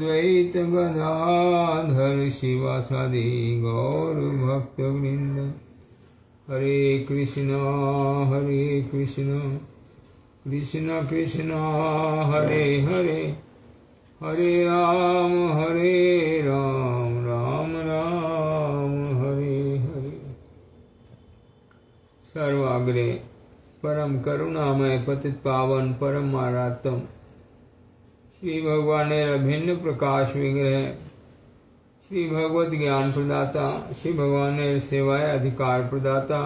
अद्वैत गदाधर शिवासादि गौर भक्त वृंद। हरे कृष्ण कृष्ण कृष्ण हरे हरे, हरे राम राम राम हरे हरे। सर्वाग्रे परम करुणामय पतित पावन परम मारात्म श्री भगवानेर अभिन्न प्रकाश विग्रह श्री भगवत ज्ञान प्रदाता, श्री भगवानेर सेवाय अधिकार प्रदाता,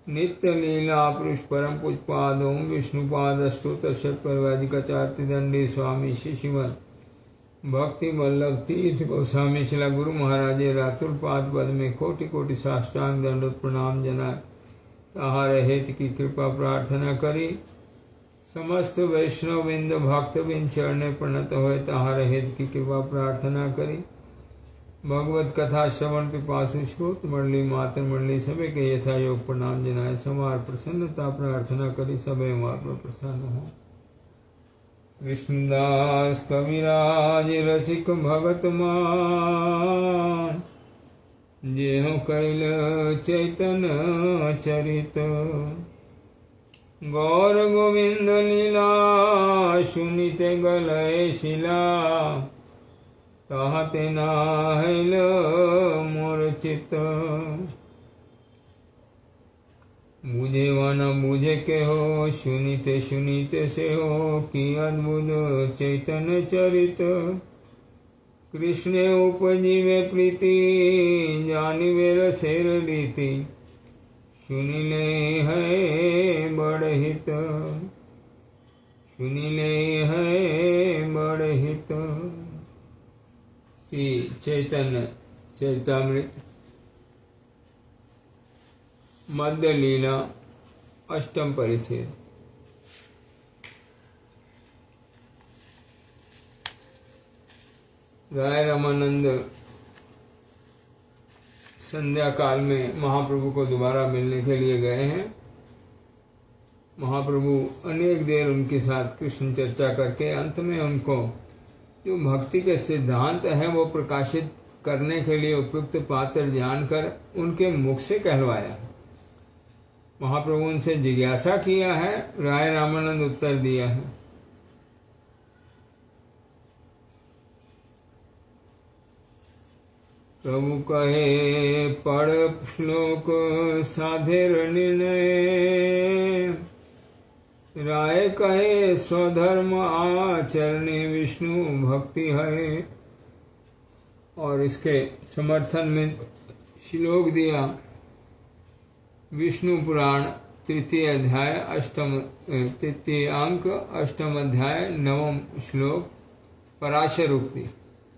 नित्य लीला पुरुष परम पूजपाद ओम विष्णुपाद अष्टोत्तर शतपरिवादिकाचार्य दंडे स्वामी श्री श्रीमद भक्ति वल्लभ तीर्थ गोस्वामी शिला गुरु महाराज रातुल पाद पद में कोटि कोटि साष्टांग दंडोत प्रणाम जनाए। ताहार हेत की कृपा प्रार्थना करी, समस्त वैष्णव बिंद भक्त बिंद चरणे प्रणत होए। ताहार हेत की कृपा प्रार्थना करी। भगवत कथा श्रवण पिपासु श्रोत मंडली मातर मंडली सभी के यथा योग प्रणाम जनाए। समार प्रसन्नता प्रार्थना करी, सभी मार पर प्रसन्न हो। विष्णुदास कविराज रसिक भगत मान, जेहु कैल चैतन्य चरित। गौर गोविंद लीला सुनिते गलय शिला, कहते नाहिल मोर चित्त। बुझे व न बुझे के हो, सुनीते सुनीते से हो, कि अद्भुत चैतन्य चरित। कृष्ण उपजीवे प्रीति, जानिवे रसेर रीति। सुनिले है बड़ हित, सुनिले है बड़ हित। श्री चैतन्य चरितामृत मध्य लीला अष्टम परिच्छेद। राय रामानंद संध्या काल में महाप्रभु को दोबारा मिलने के लिए गए हैं। महाप्रभु अनेक देर उनके साथ कृष्ण चर्चा करके अंत में उनको जो भक्ति के सिद्धांत हैं वो प्रकाशित करने के लिए उपयुक्त पात्र जानकर उनके मुख से कहलवाया। महाप्रभु उनसे जिज्ञासा किया है, राय रामानंद उत्तर दिया है। प्रभु कहे पढ़ श्लोक साधेर निर्णय, राय कहे स्वधर्म आचरणे विष्णु भक्ति है। और इसके समर्थन में श्लोक दिया विष्णु पुराण तृतीय अध्याय तृतीय अंक अष्टम अध्याय नवम श्लोक। पराशर उक्ति,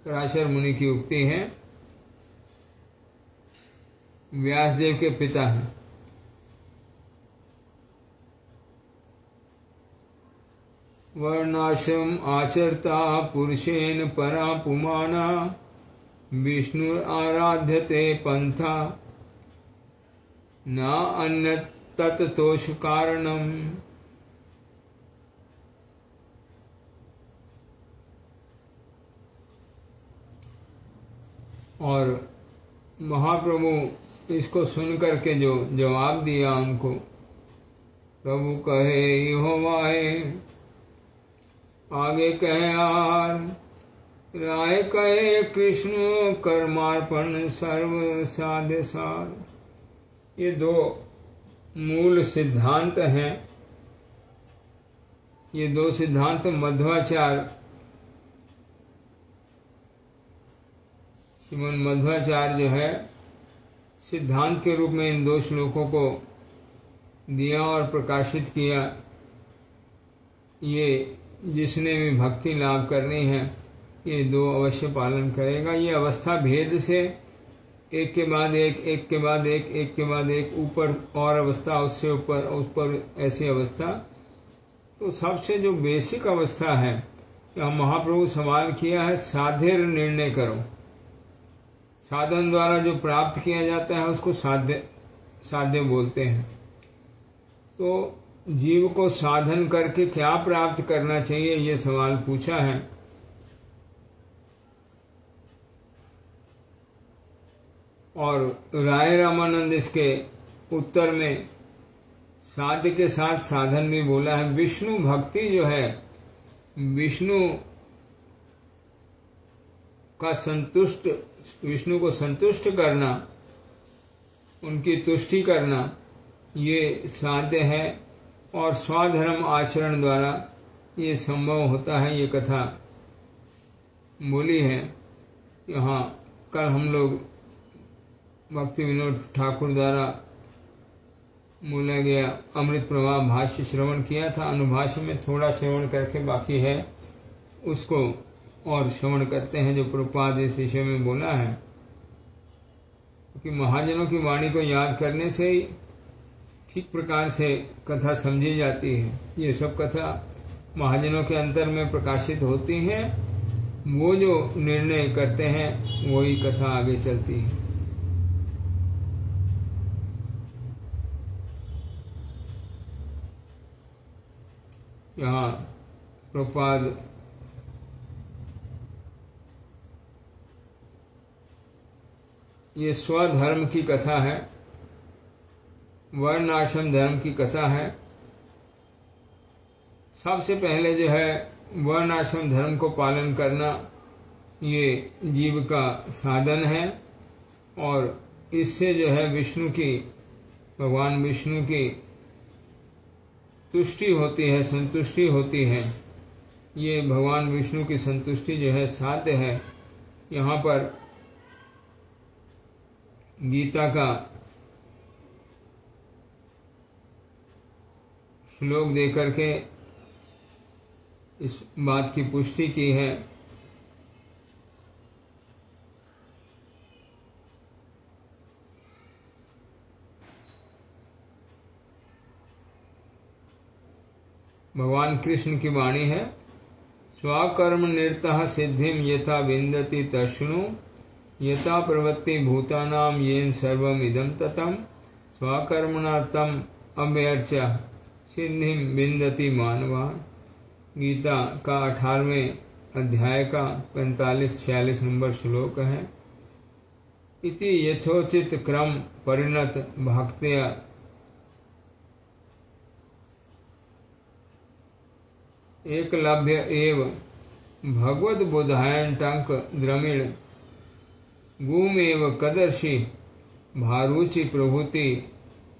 पराशर मुनि की उक्ति है, व्यासदेव के पिता हैं। वर्णाश्रम आचरता पुरुषेण परा पुमाना, विष्णु आराध्यते पंथा, न अन्य तत्तोष कारणम। और महाप्रभु इसको सुन करके जो जवाब दिया उनको, प्रभु कहे यहोवाए, आगे कहे आर, राय कहे कृष्ण कर्मार्पण सर्व साध्य सार। ये दो मूल सिद्धांत हैं। ये दो सिद्धांत मध्वाचार्य श्रीमन मध्वाचार्य जो है सिद्धांत के रूप में इन दो श्लोकों को दिया और प्रकाशित किया। ये जिसने भी भक्ति लाभ करनी है ये दो अवश्य पालन करेगा। ये अवस्था भेद से एक के बाद एक के बाद एक के बाद एक, ऊपर और अवस्था, उससे ऊपर ऐसी अवस्था। तो सबसे जो बेसिक अवस्था है, महाप्रभु सवाल किया है, साध्य निर्णय करो। साधन द्वारा जो प्राप्त किया जाता है उसको साध्य बोलते हैं। तो जीव को साधन करके क्या प्राप्त करना चाहिए, ये सवाल पूछा है। और राय रामानंद इसके उत्तर में साध्य के साथ साधन भी बोला है। विष्णु भक्ति जो है, विष्णु को संतुष्ट करना, उनकी तुष्टि करना, ये साध्य है और स्वाधर्म आचरण द्वारा ये संभव होता है। ये कथा बोली है यहाँ। कल हम लोग भक्ति विनोद ठाकुर द्वारा बोला गया अमृत प्रवाह भाष्य श्रवण किया था। अनुभाष्य में थोड़ा श्रवण करके बाकी है उसको और श्रवण करते हैं जो प्रभुपाद इस विषय में बोला है। क्योंकि महाजनों की वाणी को याद करने से ही ठीक प्रकार से कथा समझी जाती है। ये सब कथा महाजनों के अंतर में प्रकाशित होती हैं, वो जो निर्णय करते हैं वही कथा आगे चलती है। यहाँ प्रभुपाद ये स्वधर्म की कथा है, वर्ण आश्रम धर्म की कथा है। सबसे पहले जो है वर्ण आश्रम धर्म को पालन करना ये जीव का साधन है और इससे जो है विष्णु की, भगवान विष्णु की तुष्टि होती है, संतुष्टि होती है। ये भगवान विष्णु की संतुष्टि जो है साध्य है। यहाँ पर गीता का श्लोक देकर के इस बात की पुष्टि की है। भगवान कृष्ण की वाणी है, स्वकर्म निरतः सिद्धिम यथा विन्दति तष्णु यथा प्रवृत्ति भूतानाम येन सर्वम इदं ततम स्वकर्मणा तम अभ्यर्च्य सिद्धिम विन्दति मानवा। गीता का 18वें अध्याय का 45-46 नंबर श्लोक है। इति यथोचित क्रम परिणत भक्त्या एकलभ्य एव भगवद बोधायंटंक द्रमिण गुमेव कदर्शि भारुचि प्रभुति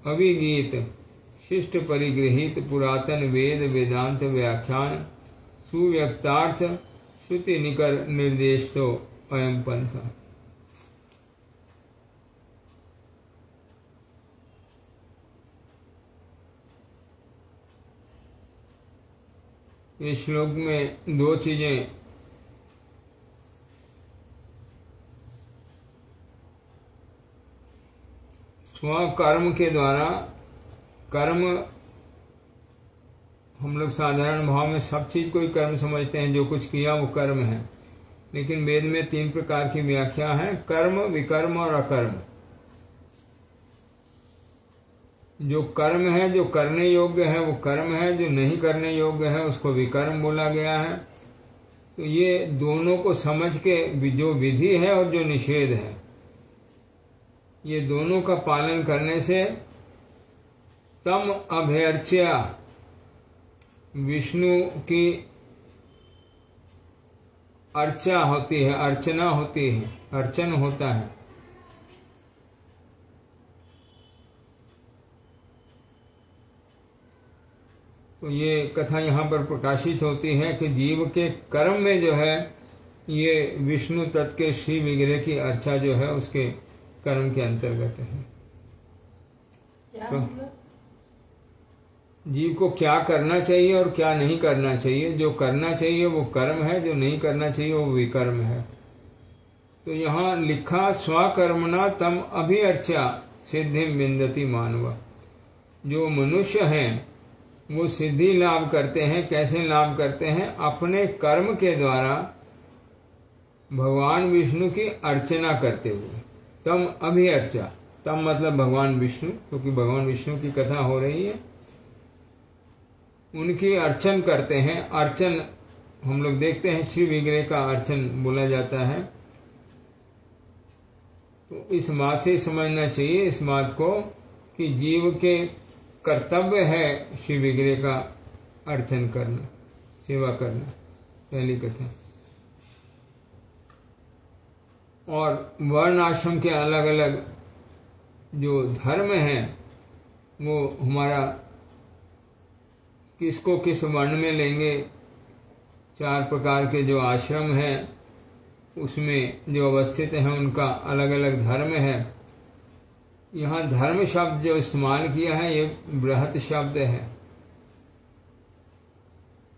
अभिगीत शिष्ट परिगृहित पुरातन वेद वेदांत व्याख्यान सुव्यक्तार्थ श्रुति निकर निर्देश तो अयम पंथ। इस श्लोक में दो चीजें स्वकर्म के द्वारा, कर्म हम लोग साधारण भाव में सब चीज को ही कर्म समझते हैं, जो कुछ किया वो कर्म है। लेकिन वेद में 3 प्रकार की व्याख्या है, कर्म, विकर्म और अकर्म। जो कर्म है, जो करने योग्य है वो कर्म है, जो नहीं करने योग्य है उसको विकर्म बोला गया है। तो ये दोनों को समझ के जो विधि है और जो निषेध है, ये दोनों का पालन करने से तम अभ्यर्च्या, विष्णु की अर्चा होती है, अर्चना होती है, अर्चन होता है। तो ये कथा यहाँ पर प्रकाशित होती है कि जीव के कर्म में जो है ये विष्णु तत्व के श्री विग्रह की अर्चा जो है उसके कर्म के अंतर्गत है। तो जीव को क्या करना चाहिए और क्या नहीं करना चाहिए। जो करना चाहिए वो कर्म है, जो नहीं करना चाहिए वो विकर्म है। तो यहाँ लिखा स्वकर्मणा तम अभिअर्चा सिद्धिम विन्दति मानव। जो मनुष्य हैं वो सिद्धि लाभ करते हैं। कैसे लाभ करते हैं? अपने कर्म के द्वारा भगवान विष्णु की अर्चना करते हुए। तम अभिअर्चा, तम मतलब भगवान विष्णु, क्योंकि भगवान विष्णु की कथा हो रही है, उनकी अर्चन करते हैं। अर्चन हम लोग देखते हैं श्री विग्रह का अर्चन बोला जाता है। तो इस बात से समझना चाहिए इस बात को कि जीव के कर्तव्य है श्री विग्रह का अर्चन करना, सेवा करना, पहली कथा। और वर्ण आश्रम के अलग अलग जो धर्म हैं वो हमारा किसको किस वर्ण में लेंगे, 4 प्रकार के जो आश्रम हैं उसमें जो अवस्थित हैं उनका अलग अलग धर्म है। यहाँ धर्म शब्द जो इस्तेमाल किया है ये बृहत शब्द है।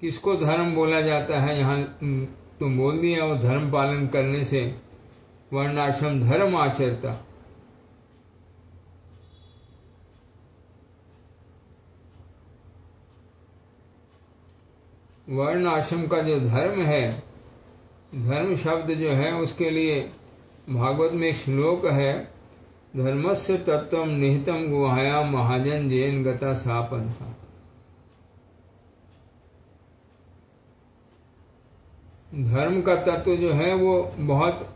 किसको धर्म बोला जाता है यहाँ तो बोल दिया, वो धर्म पालन करने से वर्णाश्रम धर्म आचरता। वर्ण आश्रम का जो धर्म है, धर्म शब्द जो है उसके लिए भागवत में एक श्लोक है, धर्मस्य तत्व निहितम गुहाया महाजन जैन गता सा पंथा। धर्म का तत्व जो है वो बहुत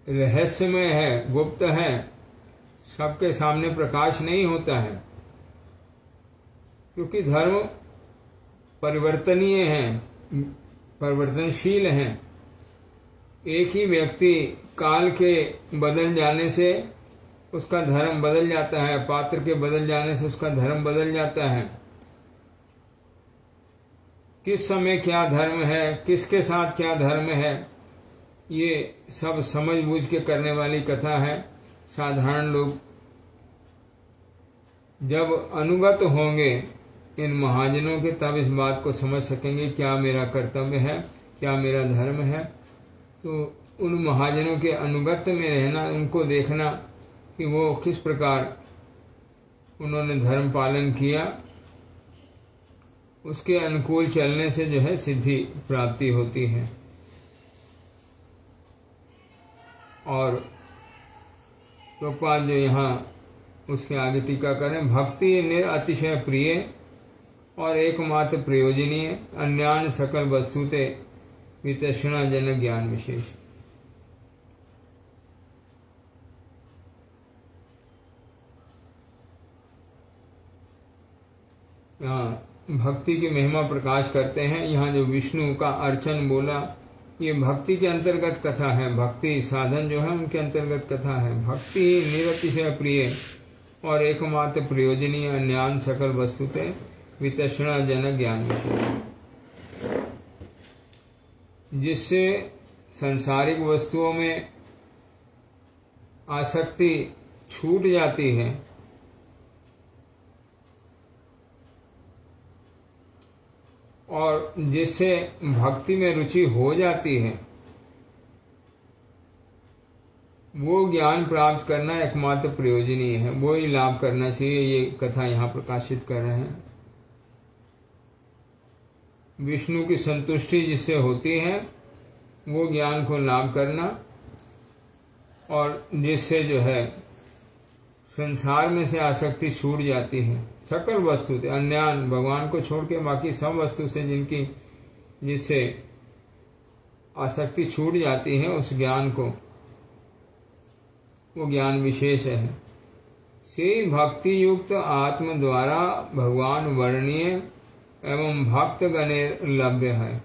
रहस्यमय है, गुप्त है, सबके सामने प्रकाश नहीं होता है, क्योंकि धर्म परिवर्तनीय है, परिवर्तनशील है। एक ही व्यक्ति काल के बदल जाने से उसका धर्म बदल जाता है, पात्र के बदल जाने से उसका धर्म बदल जाता है। किस समय क्या धर्म है, किसके साथ क्या धर्म है, ये सब समझ बूझ के करने वाली कथा है। साधारण लोग जब अनुगत होंगे इन महाजनों के तब इस बात को समझ सकेंगे क्या मेरा कर्तव्य है, क्या मेरा धर्म है। तो उन महाजनों के अनुगत्य में रहना, उनको देखना कि वो किस प्रकार उन्होंने धर्म पालन किया, उसके अनुकूल चलने से जो है सिद्धि प्राप्ति होती है। और प्रभुपाद जो यहाँ उसके आगे टीका करें, भक्ति निर अतिशय प्रिय और एकमात्र प्रयोजनीय, अन्यान सकल वस्तुते वितृष्णा जन ज्ञान विशेष। यहाँ भक्ति की महिमा प्रकाश करते हैं। यहाँ जो विष्णु का अर्चन बोला ये भक्ति के अंतर्गत कथा है, भक्ति साधन जो है उनके अंतर्गत कथा है। भक्ति निरतिशय प्रिय और एकमात्र प्रयोजनीय, अन्यान सकल वस्तुते वितृष्णा जन ज्ञान विशेष, जिससे सांसारिक वस्तुओं में आसक्ति छूट जाती है और जिससे भक्ति में रुचि हो जाती है, वो ज्ञान प्राप्त करना एकमात्र प्रयोजनीय है, वो ही लाभ करना चाहिए। ये कथा यहाँ प्रकाशित कर रहे हैं। विष्णु की संतुष्टि जिससे होती है वो ज्ञान को लाभ करना, और जिससे जो है संसार में से आसक्ति छूट जाती है। सकल वस्तु थे अन्यान, भगवान को छोड़ के बाकी सब वस्तु से जिससे आसक्ति छूट जाती है उस ज्ञान को, वो ज्ञान विशेष है। से भक्ति युक्त आत्म द्वारा भगवान वर्णीय एवं भक्त गणे लभ्य है।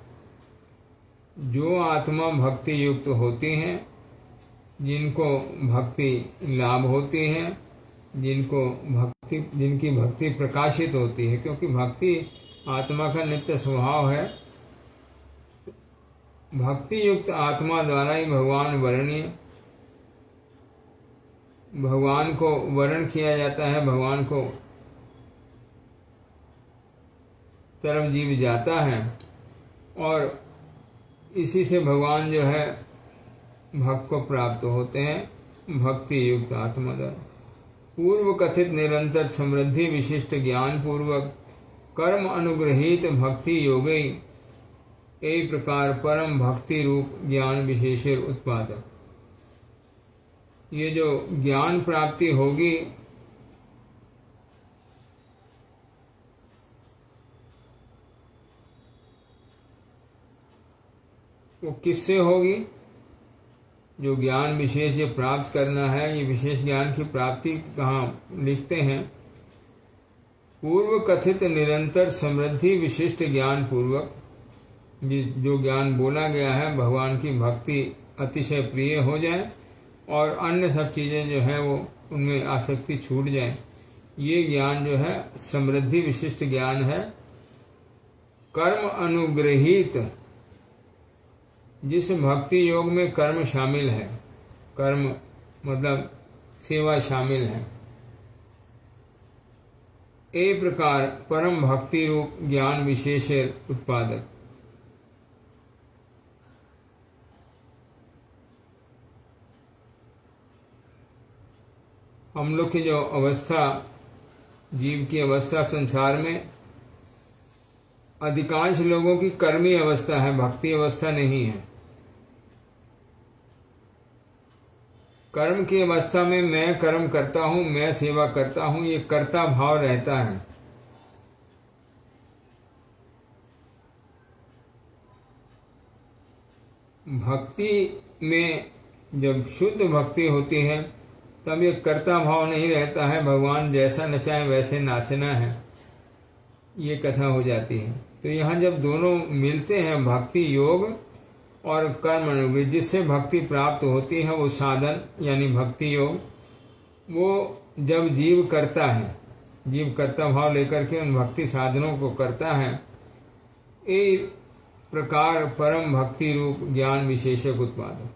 जो आत्मा भक्ति युक्त होती हैं, जिनको भक्ति लाभ होती है, जिनकी भक्ति प्रकाशित होती है, क्योंकि भक्ति आत्मा का नित्य स्वभाव है। भक्ति युक्त आत्मा द्वारा ही भगवान वर्णीय, भगवान को वर्ण किया जाता है, भगवान को तरफ जीव जाता है, और इसी से भगवान जो है भक्त को प्राप्त होते हैं। भक्ति युक्त आत्मा द्वारा पूर्व कथित निरंतर समृद्धि विशिष्ट ज्ञान पूर्वक कर्म अनुग्रहित भक्ति योगी, यही प्रकार परम भक्ति रूप ज्ञान विशेषर उत्पादक। ये जो ज्ञान प्राप्ति होगी वो किससे होगी? जो ज्ञान विशेष ये प्राप्त करना है, ये विशेष ज्ञान की प्राप्ति कहाँ लिखते हैं, पूर्व कथित निरंतर समृद्धि विशिष्ट ज्ञान पूर्वक जो ज्ञान बोला गया है, भगवान की भक्ति अतिशय प्रिय हो जाए और अन्य सब चीजें जो है वो उनमें आसक्ति छूट जाए, ये ज्ञान जो है समृद्धि विशिष्ट ज्ञान है। कर्म अनुग्रहित, जिस भक्ति योग में कर्म शामिल है, कर्म मतलब सेवा शामिल है, ए प्रकार परम भक्ति रूप ज्ञान विशेषेर उत्पादक। हम लोग की जो अवस्था, जीव की अवस्था संसार में, अधिकांश लोगों की कर्मी अवस्था है, भक्ति अवस्था नहीं है। कर्म की अवस्था में मैं कर्म करता हूं, मैं सेवा करता हूं, ये कर्ता भाव रहता है। भक्ति में जब शुद्ध भक्ति होती है तब ये कर्ता भाव नहीं रहता है, भगवान जैसा नचाए वैसे नाचना है, ये कथा हो जाती है। तो यहाँ जब दोनों मिलते हैं, भक्ति योग और कर्म अनुवृत्ति, जिससे भक्ति प्राप्त होती है, वो साधन यानी भक्ति योग, वो जब जीव करता है, जीव कर्ता भाव लेकर के उन भक्ति साधनों को करता है, एक प्रकार परम भक्ति रूप ज्ञान विशेषक उत्पादक।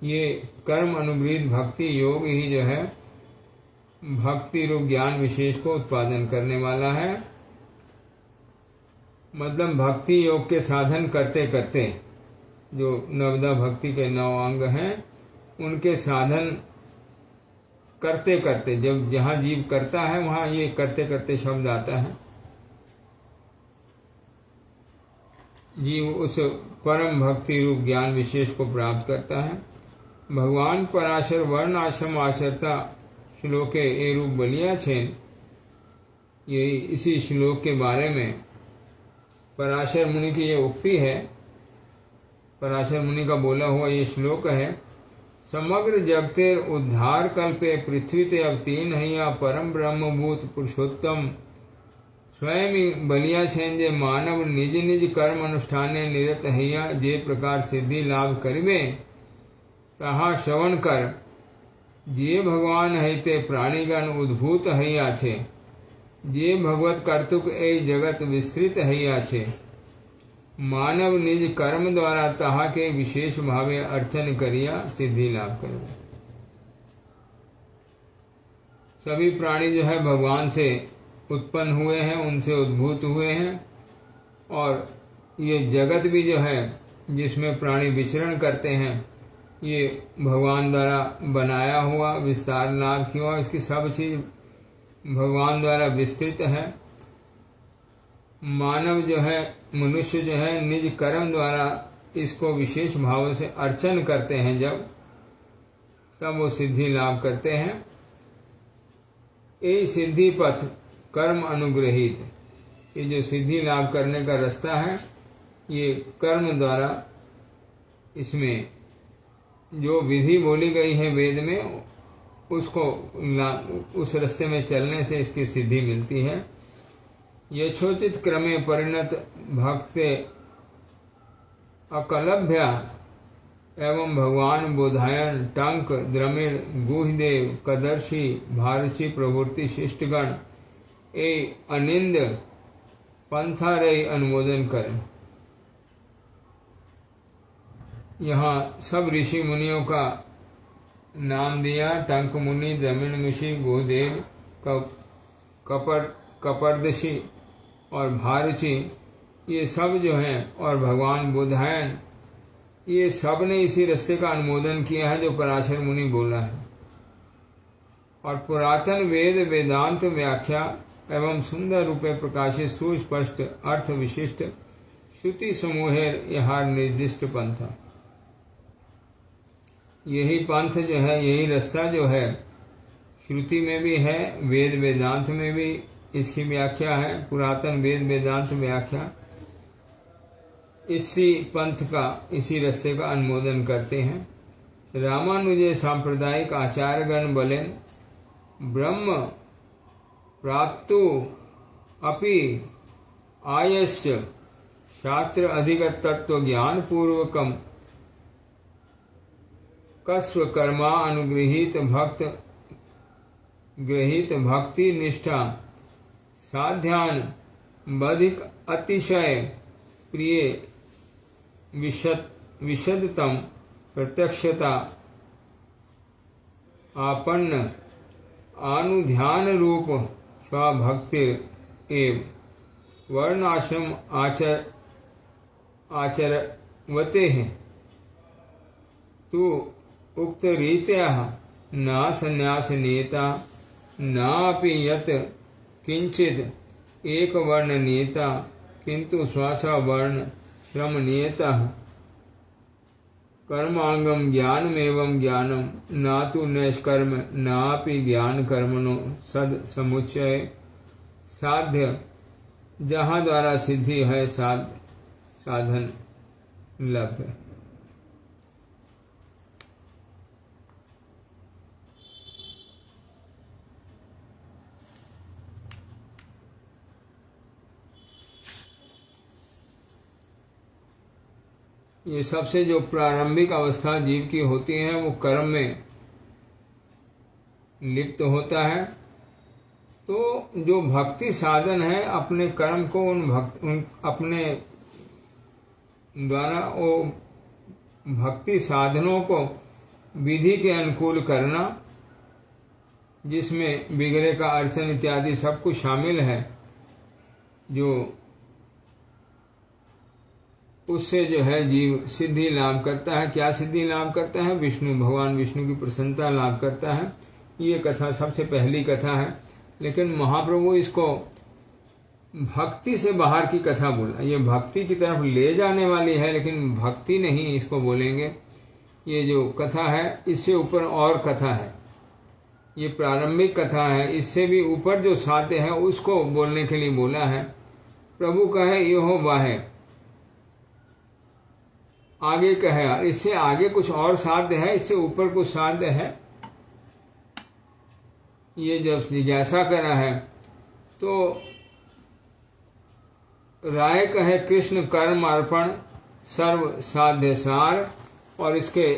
ये कर्म अनुग्रहित भक्ति योग ही जो है भक्ति रूप ज्ञान विशेष को उत्पादन करने वाला है। मतलब भक्ति योग के साधन करते करते, जो नवदा भक्ति के 9 अंग हैं, उनके साधन करते करते, जब जहाँ जीव करता है वहाँ ये करते करते शब्द आता है, जीव उस परम भक्ति रूप ज्ञान विशेष को प्राप्त करता है। भगवान पराशर वर्ण आश्रम आचरता श्लोके ए रूप बलिया छेन, ये इसी श्लोक के बारे में पराशर मुनि की ये उक्ति है, पराशर मुनि का बोला हुआ ये श्लोक है। समग्र जगतेर उद्धार कल्पे पृथ्वी ते अवतीर्ण हैया परम ब्रह्मभूत पुरुषोत्तम स्वयं बलिया छेन जे मानव निज निज कर्म अनुष्ठाने निरत हैया जे प्रकार सिद्धि लाभ करिबे तहा श्रवण कर जे भगवान हैते प्राणीगण उद्भूत हैया छे जे भगवत कर्तुक ए जगत विस्तृत हैया छे मानव निज कर्म द्वारा तहा के विशेष भावे अर्चन करिया सिद्धि लाभ करे। सभी प्राणी जो है भगवान से उत्पन्न हुए हैं, उनसे उद्भूत हुए हैं, और ये जगत भी जो है जिसमें प्राणी विचरण करते हैं, ये भगवान द्वारा बनाया हुआ, विस्तार लाभ किया हुआ, इसकी सब चीज भगवान द्वारा विस्तृत है। मानव जो है, मनुष्य जो है, निज कर्म द्वारा इसको विशेष भाव से अर्चन करते हैं, जब तब वो सिद्धि लाभ करते हैं। ये सिद्धि पथ कर्म अनुग्रहित, ये जो सिद्धि लाभ करने का रास्ता है, ये कर्म द्वारा, इसमें जो विधि बोली गई है वेद में, उसको उस रास्ते में चलने से इसकी सिद्धि मिलती है। यथोचित क्रमे परिणत भक्ते अकलभ्य एवं भगवान बोधायन टंक द्रमिड़ गुहदेव कदर्शी भारची प्रभुति शिष्टगण ए अनिंद पंथा रे अनुमोदन करें। यहाँ सब ऋषि मुनियों का नाम दिया, टंक मुनि, द्रमिड़ ऋषि, गुहदेव, कपर्दशी और भारची, ये सब जो हैं, और भगवान बोधायन, ये सब ने इसी रास्ते का अनुमोदन किया है जो पराशर मुनि बोला है। और पुरातन वेद वेदांत व्याख्या एवं सुंदर रूपे प्रकाशित सुस्पष्ट अर्थ विशिष्ट श्रुति समूहेर यहार निर्दिष्ट पंथ, यही पंथ जो है, यही रास्ता जो है, श्रुति में भी है, वेद वेदांत में भी इसकी व्याख्या है, पुरातन वेद वेदांत व्याख्या इसी पंथ का, इसी रास्ते का अनुमोदन करते हैं। रामानुजे सांप्रदायिक आचार्यगण बोलेन ब्रह्म प्राप्तु अपि आयस्य शास्त्र अधिगत तत्व ज्ञान पूर्वकम कस्व कर्मा अनुगृहीत भक्ति निष्ठा साध्यान बधिक अतिशय प्रिय विशदतम प्रत्यक्षता आपन्न अनुध्यान रूप स्वभक्तिर एव वर्णाश्रम आचरवते हैं तो उक्त रीत्या न संन्यास नेता नापि यत किंचित एक वर्ण नेता किंतु स्वर्ण श्रम नेता कर्मांगम ज्ञानमेवं ज्ञानम न तो नैष्कर्म नापि ज्ञान कर्मणो सद समुच्चय साध्य जहाँ द्वारा सिद्धि है साधन लभ्य। ये सबसे जो प्रारंभिक अवस्था जीव की होती है वो कर्म में लिप्त होता है। तो जो भक्ति साधन है अपने कर्म को अपने द्वारा वो भक्ति साधनों को विधि के अनुकूल करना, जिसमें बिगड़े का अर्चन इत्यादि सब कुछ शामिल है, जो उससे जो है जीव सिद्धि लाभ करता है। क्या सिद्धि लाभ करता है? भगवान विष्णु की प्रसन्नता लाभ करता है। ये कथा सबसे पहली कथा है, लेकिन महाप्रभु इसको भक्ति से बाहर की कथा बोला। ये भक्ति की तरफ ले जाने वाली है, लेकिन भक्ति नहीं इसको बोलेंगे। ये जो कथा है इससे ऊपर और कथा है, ये प्रारंभिक कथा है। इससे भी ऊपर जो साध्य है उसको बोलने के लिए बोला है। प्रभु कहे यो वाहे, आगे कहे इससे आगे कुछ और साध्य है, इससे ऊपर कुछ साध्य है। ये जब जिज्ञासा करा है तो राय कहे कृष्ण कर्म अर्पण सर्व साध्य सार, और इसके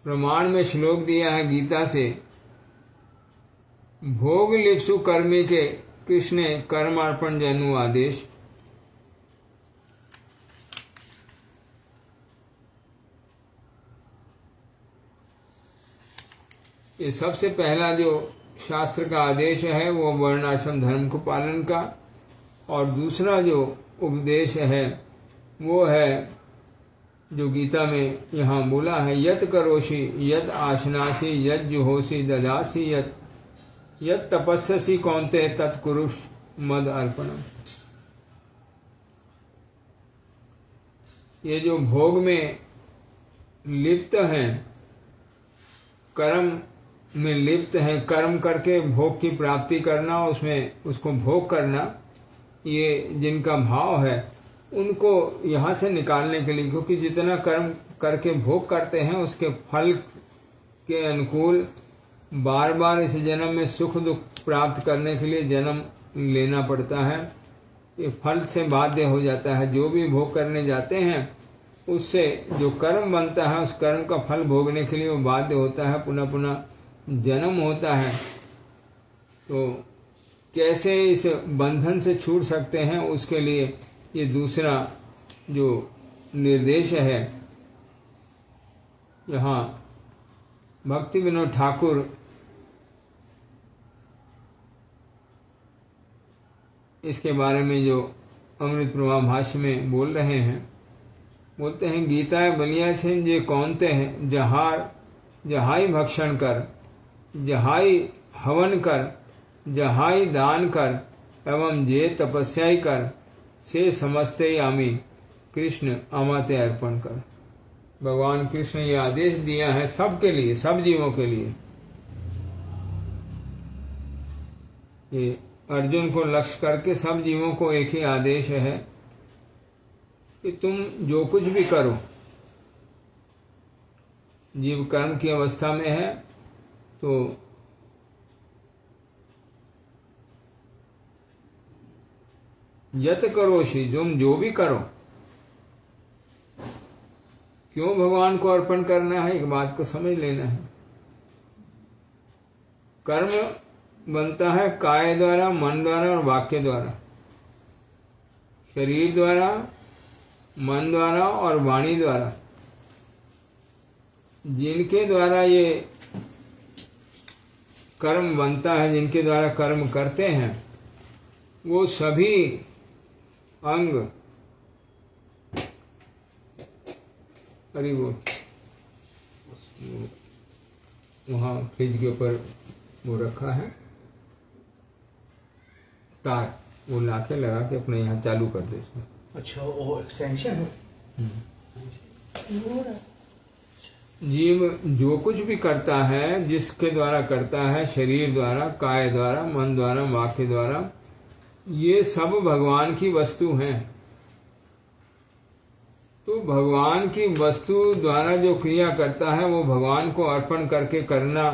प्रमाण में श्लोक दिया है गीता से, भोग लिप्सु कर्मी के कृष्ण कर्म अर्पण जनु आदेश। ये सबसे पहला जो शास्त्र का आदेश है वो वर्णाश्रम धर्म को पालन का, और दूसरा जो उपदेश है वो है जो गीता में यहाँ बोला है, यत करोषि यत आशनासी यत जुहोसी ददासी यत तपस्यसी कौन्ते तत्कुरुष मद अर्पणम। ये जो भोग में लिप्त हैं, कर्म में लिप्त हैं, कर्म करके भोग की प्राप्ति करना, उसमें उसको भोग करना, ये जिनका भाव है उनको यहाँ से निकालने के लिए, क्योंकि जितना कर्म करके भोग करते हैं उसके फल के अनुकूल बार बार इस जन्म में सुख दुख प्राप्त करने के लिए जन्म लेना पड़ता है। ये फल से बाध्य हो जाता है। जो भी भोग करने जाते हैं उससे जो कर्म बनता है उस कर्म का फल भोगने के लिए वो बाध्य होता है, पुनः पुनः जन्म होता है। तो कैसे इस बंधन से छूट सकते हैं, उसके लिए ये दूसरा जो निर्देश है यहाँ भक्ति विनोद ठाकुर इसके बारे में जो अमृत प्रभा भाष्य में बोल रहे हैं, बोलते हैं गीता बलिया छेन जे कौनते हैं जहाई भक्षण कर, जहाई हवन कर, जहाई दान कर, एवं जे तपस्या कर, से समझते आमी कृष्ण अमाते अर्पण कर। भगवान कृष्ण ये आदेश दिया है सबके लिए, सब जीवों के लिए। ये अर्जुन को लक्ष्य करके सब जीवों को एक ही आदेश है कि तुम जो कुछ भी करो, जीव कर्म की अवस्था में है तो यत करोषि, तुम जो भी करो, क्यों भगवान को अर्पण करना है, एक बात को समझ लेना है। कर्म बनता है काय द्वारा, मन द्वारा और वाक्य द्वारा, शरीर द्वारा, मन द्वारा और वाणी द्वारा। जिनके द्वारा ये कर्म बनता है, जिनके द्वारा कर्म करते हैं, वो सभी अंग, अरे वो वहाँ फ्रिज के ऊपर वो रखा है तार, वो लाके लगा के अपने यहाँ चालू कर दे इसमें। अच्छा, वो एक्सटेंशन है। जीव जो कुछ भी करता है, जिसके द्वारा करता है, शरीर द्वारा, काय द्वारा, मन द्वारा, वाक्य द्वारा, ये सब भगवान की वस्तु हैं। तो भगवान की वस्तु द्वारा जो क्रिया करता है वो भगवान को अर्पण करके करना,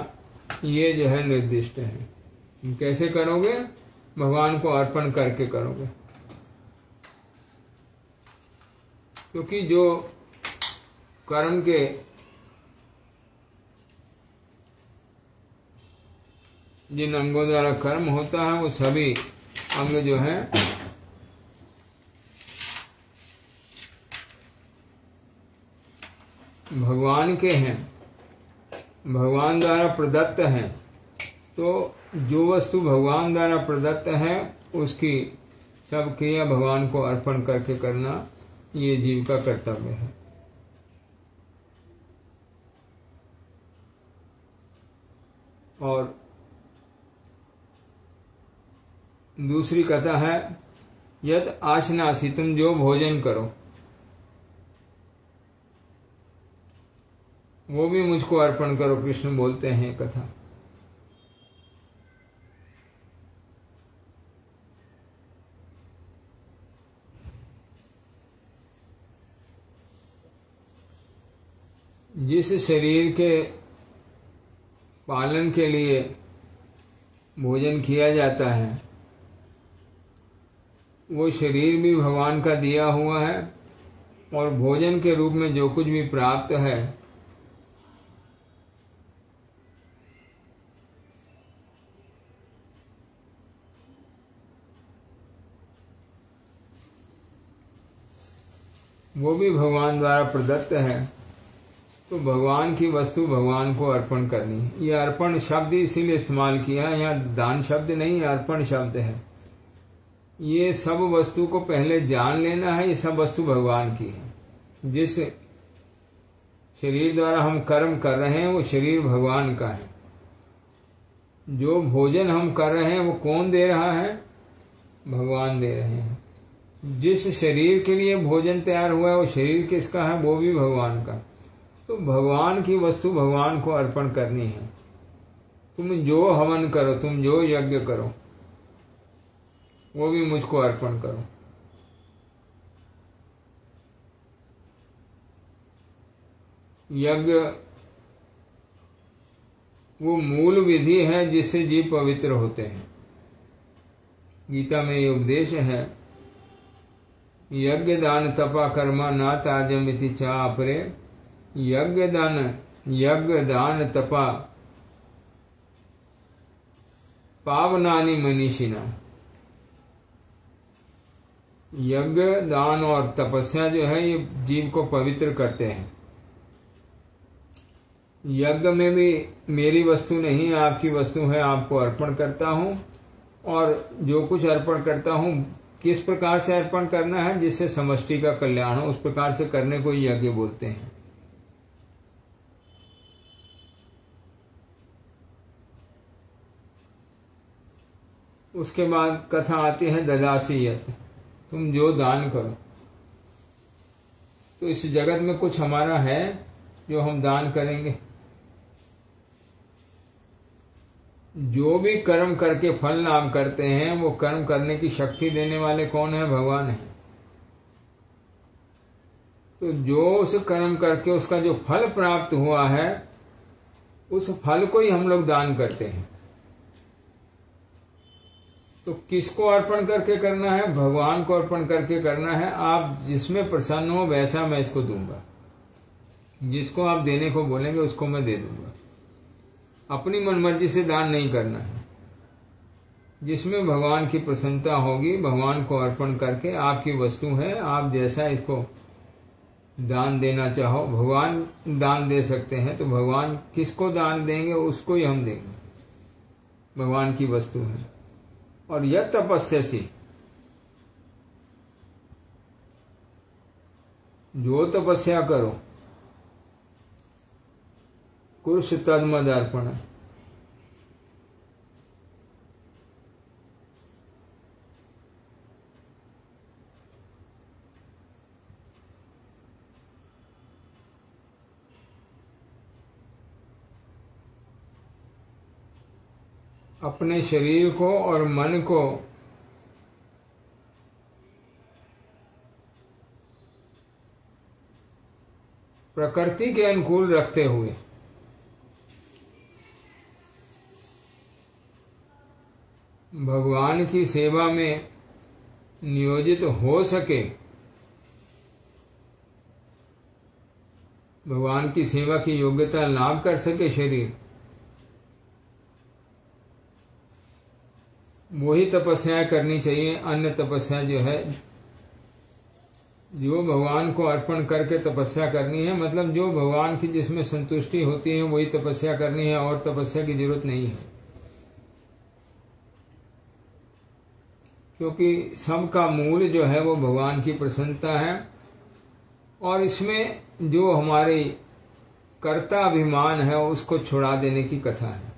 ये जो है निर्दिष्ट है। कैसे करोगे? भगवान को अर्पण करके करोगे। क्योंकि जो कर्म के जिन अंगों द्वारा कर्म होता है वो सभी अंग जो है भगवान के हैं, भगवान द्वारा प्रदत्त हैं। तो जो वस्तु भगवान द्वारा प्रदत्त है उसकी सब क्रिया भगवान को अर्पण करके करना, ये जीव का कर्तव्य है। और दूसरी कथा है यत आशनासी, तुम जो भोजन करो वो भी मुझको अर्पण करो, कृष्ण बोलते हैं कथा। जिस शरीर के पालन के लिए भोजन किया जाता है वो शरीर भी भगवान का दिया हुआ है, और भोजन के रूप में जो कुछ भी प्राप्त है वो भी भगवान द्वारा प्रदत्त है। तो भगवान की वस्तु भगवान को अर्पण करनी है। ये अर्पण शब्द इसीलिए इस्तेमाल किया है, यहाँ दान शब्द नहीं, अर्पण शब्द है। ये सब वस्तु को पहले जान लेना है, ये सब वस्तु भगवान की है। जिस शरीर द्वारा हम कर्म कर रहे हैं वो शरीर भगवान का है। जो भोजन हम कर रहे हैं वो कौन दे रहा है? भगवान दे रहे हैं। जिस शरीर के लिए भोजन तैयार हुआ है वो शरीर किसका है? वो भी भगवान का। तो भगवान की वस्तु भगवान को अर्पण करनी है। तुम जो हवन करो, तुम जो यज्ञ करो, वो भी मुझको अर्पण करो। यज्ञ वो मूल विधि है जिससे जीव पवित्र होते हैं। गीता में ये उपदेश है, यज्ञ दान तपा कर्मा ना ताजम इति चापरे, यज्ञ दान तपा पावनानि मनीषिना। यज्ञ दान और तपस्या जो है ये जीव को पवित्र करते हैं। यज्ञ में भी मेरी वस्तु नहीं, आपकी वस्तु है, आपको अर्पण करता हूँ। और जो कुछ अर्पण करता हूँ किस प्रकार से अर्पण करना है जिससे समष्टि का कल्याण हो, उस प्रकार से करने को यज्ञ बोलते हैं। उसके बाद कथा आती है ददासीयत, तुम जो दान करो। तो इस जगत में कुछ हमारा है जो हम दान करेंगे? जो भी कर्म करके फल लाभ करते हैं वो कर्म करने की शक्ति देने वाले कौन है? भगवान है। तो जो उस कर्म करके उसका जो फल प्राप्त हुआ है उस फल को ही हम लोग दान करते हैं। तो किसको अर्पण करके करना है? भगवान को अर्पण करके करना है। आप जिसमें प्रसन्न हो वैसा मैं इसको दूंगा। जिसको आप देने को बोलेंगे उसको मैं दे दूंगा। अपनी मनमर्जी से दान नहीं करना है। जिसमें भगवान की प्रसन्नता होगी, भगवान को अर्पण करके, आपकी वस्तु है, आप जैसा इसको दान देना चाहो भगवान दान दे सकते हैं। तो भगवान किसको दान देंगे उसको ही हम देंगे। भगवान की वस्तु है। और यह तपस्यासी, जो तपस्या करो, कुरुष तन्मद अर्पण। अपने शरीर को और मन को प्रकृति के अनुकूल रखते हुए भगवान की सेवा में नियोजित हो सके, भगवान की सेवा की योग्यता लाभ कर सके शरीर, वही तपस्या करनी चाहिए। अन्य तपस्या जो है, जो भगवान को अर्पण करके तपस्या करनी है, मतलब जो भगवान की जिसमें संतुष्टि होती है वही तपस्या करनी है, और तपस्या की जरूरत नहीं है। क्योंकि सबका मूल जो है वो भगवान की प्रसन्नता है। और इसमें जो हमारी कर्ता अभिमान है उसको छुड़ा देने की कथा है।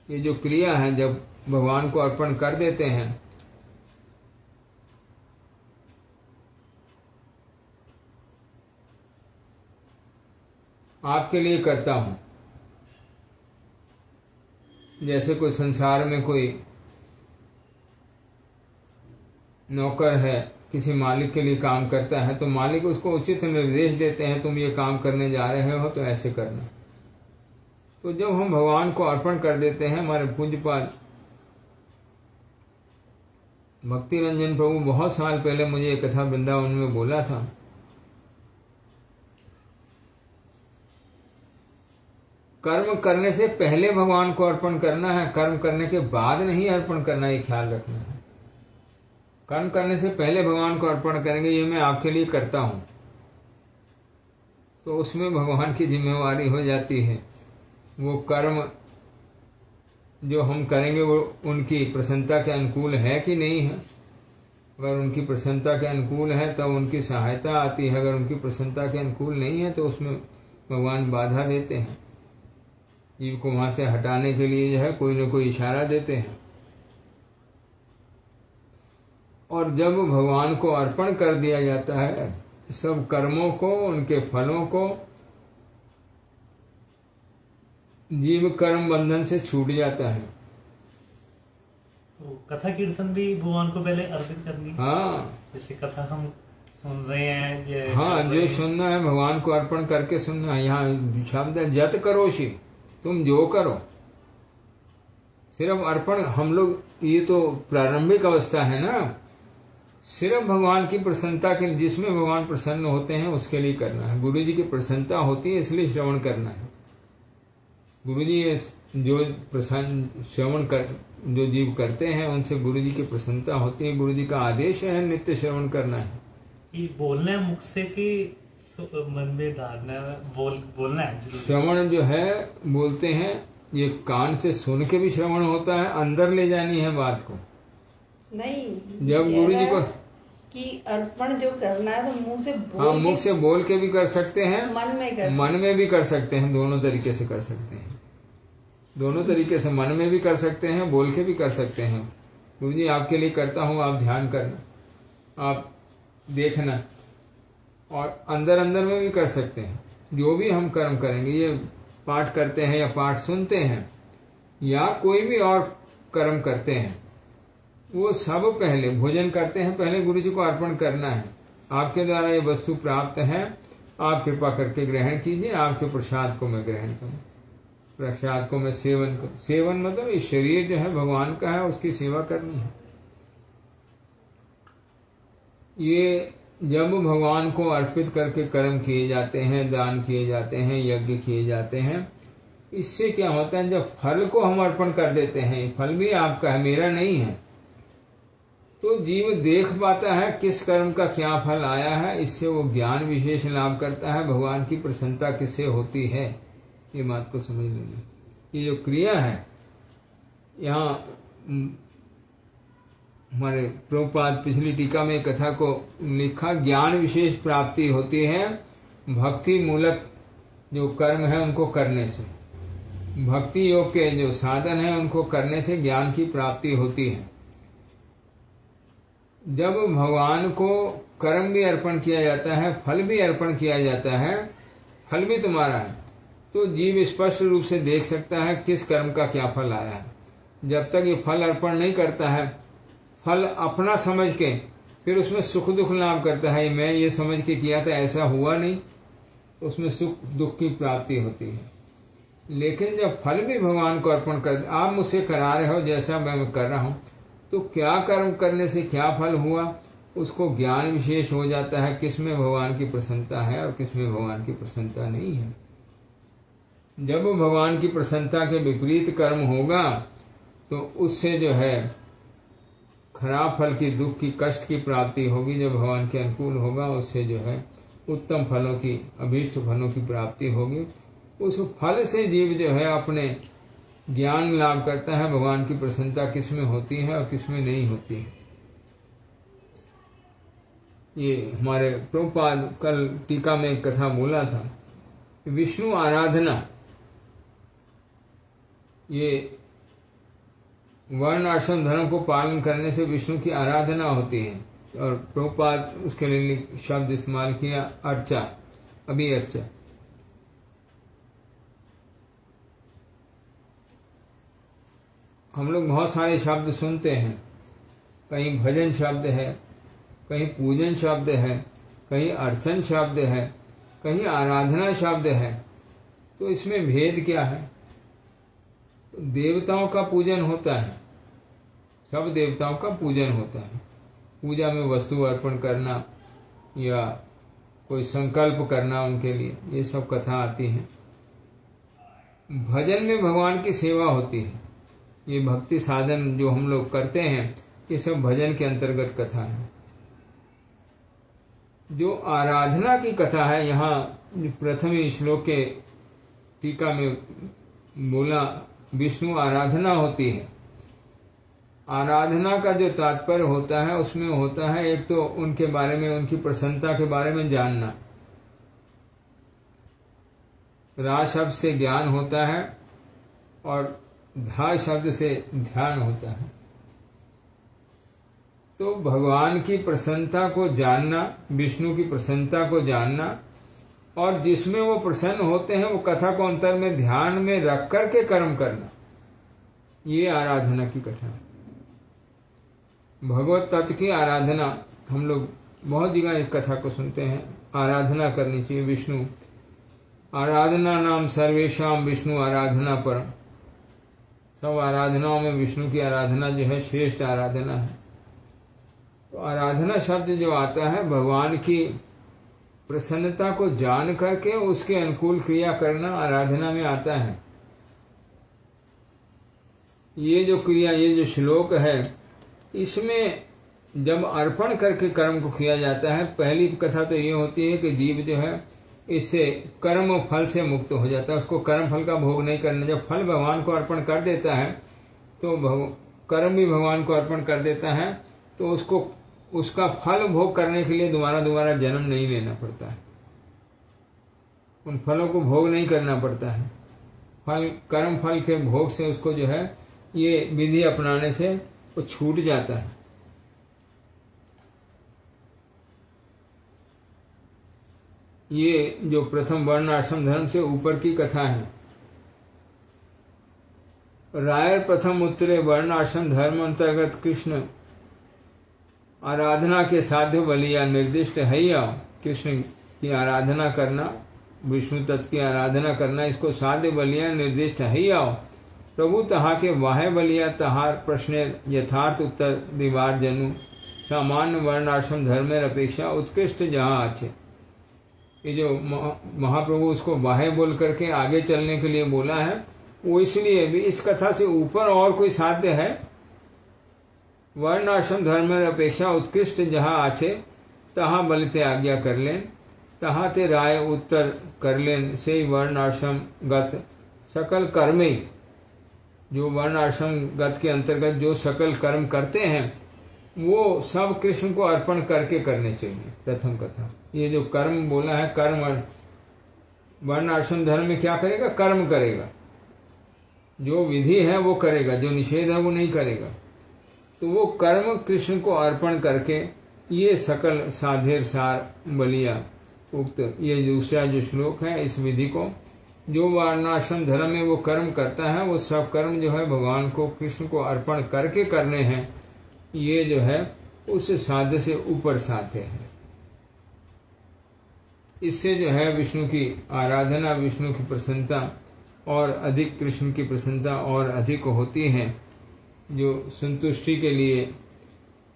ये जो क्रिया है, जब भगवान को अर्पण कर देते हैं, आपके लिए करता हूं। जैसे कोई संसार में कोई नौकर है, किसी मालिक के लिए काम करता है, तो मालिक उसको उचित निर्देश देते हैं, तुम ये काम करने जा रहे हो तो ऐसे करना। तो जब हम भगवान को अर्पण कर देते हैं, हमारे पूज्यपाद भक्ति रंजन प्रभु बहुत साल पहले मुझे एक कथा वृंदावन में बोला था। कर्म करने से पहले भगवान को अर्पण करना है, कर्म करने के बाद नहीं अर्पण करना, ये ख्याल रखना है। कर्म करने से पहले भगवान को अर्पण करेंगे, ये मैं आपके लिए करता हूं, तो उसमें भगवान की जिम्मेवारी हो जाती है। वो कर्म जो हम करेंगे वो उनकी प्रसन्नता के अनुकूल है कि नहीं है। अगर उनकी प्रसन्नता के अनुकूल है तब उनकी सहायता आती है, अगर उनकी प्रसन्नता के अनुकूल नहीं है तो उसमें भगवान बाधा देते हैं। जीव को वहां से हटाने के लिए जो है कोई न कोई इशारा देते हैं। और जब भगवान को अर्पण कर दिया जाता है, सब कर्मों को, उनके फलों को, जीव कर्म बंधन से छूट जाता है। तो कथा कीर्तन भी भगवान को पहले अर्पित करनी है। हाँ, जैसे कथा हम सुन रहे हैं, ये हाँ, जो सुनना है भगवान को अर्पण करके सुनना है। यहाँ शब्द है जत करोषि, तुम जो करो, सिर्फ अर्पण। हम लोग, ये तो प्रारंभिक अवस्था है ना, सिर्फ भगवान की प्रसन्नता के, जिसमें भगवान प्रसन्न होते हैं उसके लिए करना है। गुरु जी की प्रसन्नता होती है इसलिए श्रवण करना है। गुरु जी जो प्रसन्न श्रवण कर, जो जीव करते हैं उनसे गुरु जी की प्रसन्नता होती है। गुरु जी का आदेश है नित्य श्रवण करना है। कि बोलना है मुख से कि मन में धारना, बोलना है जरूर। श्रवण जो है बोलते हैं, ये कान से सुन के भी श्रवण होता है, अंदर ले जानी है बात को। नहीं, जब गुरु जी को कि अर्पण जो करना है तो मुंह से बोल, हाँ, मुख से बोल के भी कर सकते हैं, मन में भी कर सकते हैं। दोनों तरीके से कर सकते हैं। दोनों तरीके से मन में भी कर सकते हैं, बोल के भी कर सकते हैं। गुरु जी आपके लिए करता हूँ, आप ध्यान करना, आप देखना। और अंदर अंदर में भी कर सकते हैं। जो भी हम कर्म करेंगे, ये पाठ करते हैं या पाठ सुनते हैं या कोई भी और कर्म करते हैं, वो सब पहले भोजन करते हैं, पहले गुरु जी को अर्पण करना है। आपके द्वारा ये वस्तु प्राप्त है, आप कृपा करके ग्रहण कीजिए, आपके प्रसाद को मैं ग्रहण करूं, प्रसाद को मैं सेवन करूं। सेवन मतलब इस शरीर जो है भगवान का है, उसकी सेवा करनी है। ये जब भगवान को अर्पित करके कर्म किए जाते हैं, दान किए जाते हैं, यज्ञ किए जाते हैं, इससे क्या होता है, जब फल को हम अर्पण कर देते हैं, फल भी आपका है, मेरा नहीं है, तो जीव देख पाता है किस कर्म का क्या फल आया है, इससे वो ज्ञान विशेष लाभ करता है। भगवान की प्रसन्नता किससे होती है, ये बात को समझ लेना। ये जो क्रिया है, यहाँ हमारे प्रभुपाद पिछली टीका में कथा को लिखा, ज्ञान विशेष प्राप्ति होती है भक्ति मूलक जो कर्म है उनको करने से, भक्ति योग के जो साधन है उनको करने से ज्ञान की प्राप्ति होती है। जब भगवान को कर्म भी अर्पण किया जाता है, फल भी अर्पण किया जाता है, फल भी तुम्हारा है, तो जीव स्पष्ट रूप से देख सकता है किस कर्म का क्या फल आया है। जब तक ये फल अर्पण नहीं करता है, फल अपना समझ के फिर उसमें सुख दुख लाभ करता है, मैं ये समझ के किया था ऐसा हुआ नहीं, उसमें सुख दुख की प्राप्ति होती है। लेकिन जब फल भी भगवान को अर्पण कर, आप मुझसे करा रहे हो जैसा मैं कर रहा हूं, तो क्या कर्म करने से क्या फल हुआ, उसको ज्ञान विशेष हो जाता है, किसमें भगवान की प्रसन्नता है और किसमें भगवान की प्रसन्नता नहीं है। जब भगवान की प्रसन्नता के विपरीत कर्म होगा तो उससे जो है खराब फल की, दुख की, कष्ट की प्राप्ति होगी। जब भगवान के अनुकूल होगा उससे जो है उत्तम फलों की, अभीष्ट फलों की प्राप्ति होगी। उस फल से जीव जो है अपने ज्ञान लाभ करता है, भगवान की प्रसन्नता किसमें होती है और किसमें नहीं होती है। ये हमारे प्रभुपाद कल टीका में एक कथा बोला था, विष्णु आराधना, ये वर्ण आश्रम धर्म को पालन करने से विष्णु की आराधना होती है। और प्रभुपाद उसके लिए शब्द इस्तेमाल किया अर्चा, अभी अर्चा। हम लोग बहुत सारे शब्द सुनते हैं, कहीं भजन शब्द है, कहीं पूजन शब्द है, कहीं अर्चन शब्द है, कहीं आराधना शब्द है। तो इसमें भेद क्या है? तो देवताओं का पूजन होता है, सब देवताओं का पूजन होता है। पूजा में वस्तु अर्पण करना या कोई संकल्प करना उनके लिए, ये सब कथा आती है। भजन में भगवान की सेवा होती है। ये भक्ति साधन जो हम लोग करते हैं, ये सब भजन के अंतर्गत कथा है। जो आराधना की कथा है, यहाँ प्रथम श्लोक के टीका में बोला विष्णु आराधना होती है। आराधना का जो तात्पर्य होता है उसमें होता है एक तो उनके बारे में, उनकी प्रसन्नता के बारे में जानना। रा शब्द से ज्ञान होता है और धा शब्द से ध्यान होता है। तो भगवान की प्रसन्नता को जानना, विष्णु की प्रसन्नता को जानना, और जिसमें वो प्रसन्न होते हैं वो कथा को अंतर में ध्यान में रख करके कर्म करना, ये आराधना की कथा है। भगवत तत्व की आराधना हम लोग बहुत जगह इस कथा को सुनते हैं। आराधना करनी चाहिए विष्णु, आराधना नाम सर्वेशाम विष्णु आराधना पर। सब आराधनाओं में विष्णु की आराधना जो है श्रेष्ठ आराधना है। तो आराधना शब्द जो आता है, भगवान की प्रसन्नता को जान करके उसके अनुकूल क्रिया करना आराधना में आता है। ये जो क्रिया, ये जो श्लोक है, इसमें जब अर्पण करके कर्म को किया जाता है, पहली कथा तो ये होती है कि जीव जो है इससे कर्म और फल से मुक्त हो जाता है, उसको कर्म फल का भोग नहीं करना। जब फल भगवान को अर्पण कर देता है तो कर्म भी भगवान को अर्पण कर देता है, तो उसको उसका फल भोग करने के लिए दोबारा दोबारा जन्म नहीं लेना पड़ता है, उन फलों को भोग नहीं करना पड़ता है। फल, कर्म फल के भोग से उसको जो है ये विधि अपनाने से वो छूट जाता है। ये जो प्रथम वर्ण आश्रम धर्म से ऊपर की कथा है। रायर प्रथम उत्तरे वर्ण आश्रम धर्म अंतर्गत कृष्ण आराधना के साध्य बलिया निर्दिष्ट है या कृष्ण की आराधना करना, विष्णु तत्व की आराधना करना, इसको साध्य बलिया निर्दिष्ट है या प्रभु तहा के वाहे बलिया तहार प्रश्न यथार्थ उत्तर दीवार जनु सामान्य वर्णाश्रम धर्मेर अपेक्षा उत्कृष्ट जहाँ अच्छे। ये जो महाप्रभु उसको वाहे बोल करके आगे चलने के लिए बोला है, वो इसलिए भी इस कथा से ऊपर और कोई साध्य है। वर्णाश्रम धर्मेर अपेक्षा उत्कृष्ट जहाँ आछे तहाँ बलिते आज्ञा कर लें, तहाँ ते राय उत्तर कर लें, से वर्णाश्रम गत सकल कर्मे, जो वर्णाश्रम गत के अंतर्गत जो सकल कर्म करते हैं वो सब कृष्ण को अर्पण करके करने चाहिए। प्रथम कथा ये जो कर्म बोला है, कर्म वर्णाश्रम धर्म में क्या करेगा? कर्म करेगा, जो विधि है वो करेगा, जो निषेध है वो नहीं करेगा। तो वो कर्म कृष्ण को अर्पण करके ये सकल साधेर सार बलिया उक्त ये दूसरा जो श्लोक है, इस विधि को जो वर्णाश्रम धर्म में वो कर्म करता है, वो सब कर्म जो है भगवान को कृष्ण को अर्पण करके करने हैं। ये जो है उस साध्य से ऊपर साध्य है। इससे जो है विष्णु की आराधना, विष्णु की प्रसन्नता और अधिक, कृष्ण की प्रसन्नता और अधिक होती है। जो संतुष्टि के लिए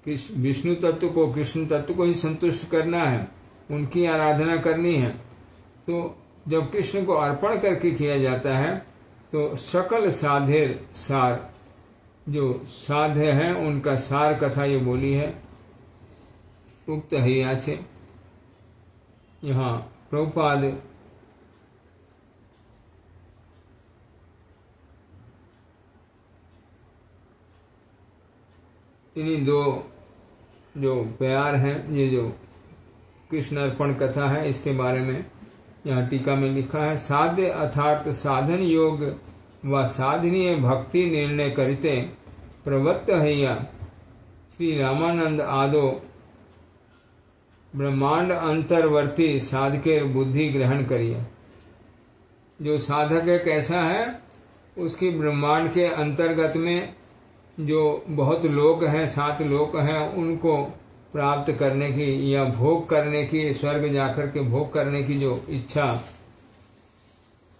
विष्णु तत्व को, कृष्ण तत्व को ही संतुष्ट करना है, उनकी आराधना करनी है, तो जब कृष्ण को अर्पण करके किया जाता है तो सकल साधेर सार, जो साध्य है उनका सार कथा ये बोली है, उक्त है याचे। यहाँ प्रभुपाद इन्हीं दो जो प्यार हैं, ये जो कृष्ण अर्पण कथा है, इसके बारे में यहाँ टीका में लिखा है। साध्य अर्थात साधन योग व साधनीय भक्ति निर्णय करिते प्रवत्त हैया श्री रामानंद आदो ब्रह्मांड अंतर्वर्ती साधकेर बुद्धि ग्रहण करिए। जो साधक है कैसा है, उसकी ब्रह्मांड के अंतर्गत में जो बहुत लोक हैं, 7 लोक हैं, उनको प्राप्त करने की या भोग करने की, स्वर्ग जाकर के भोग करने की जो इच्छा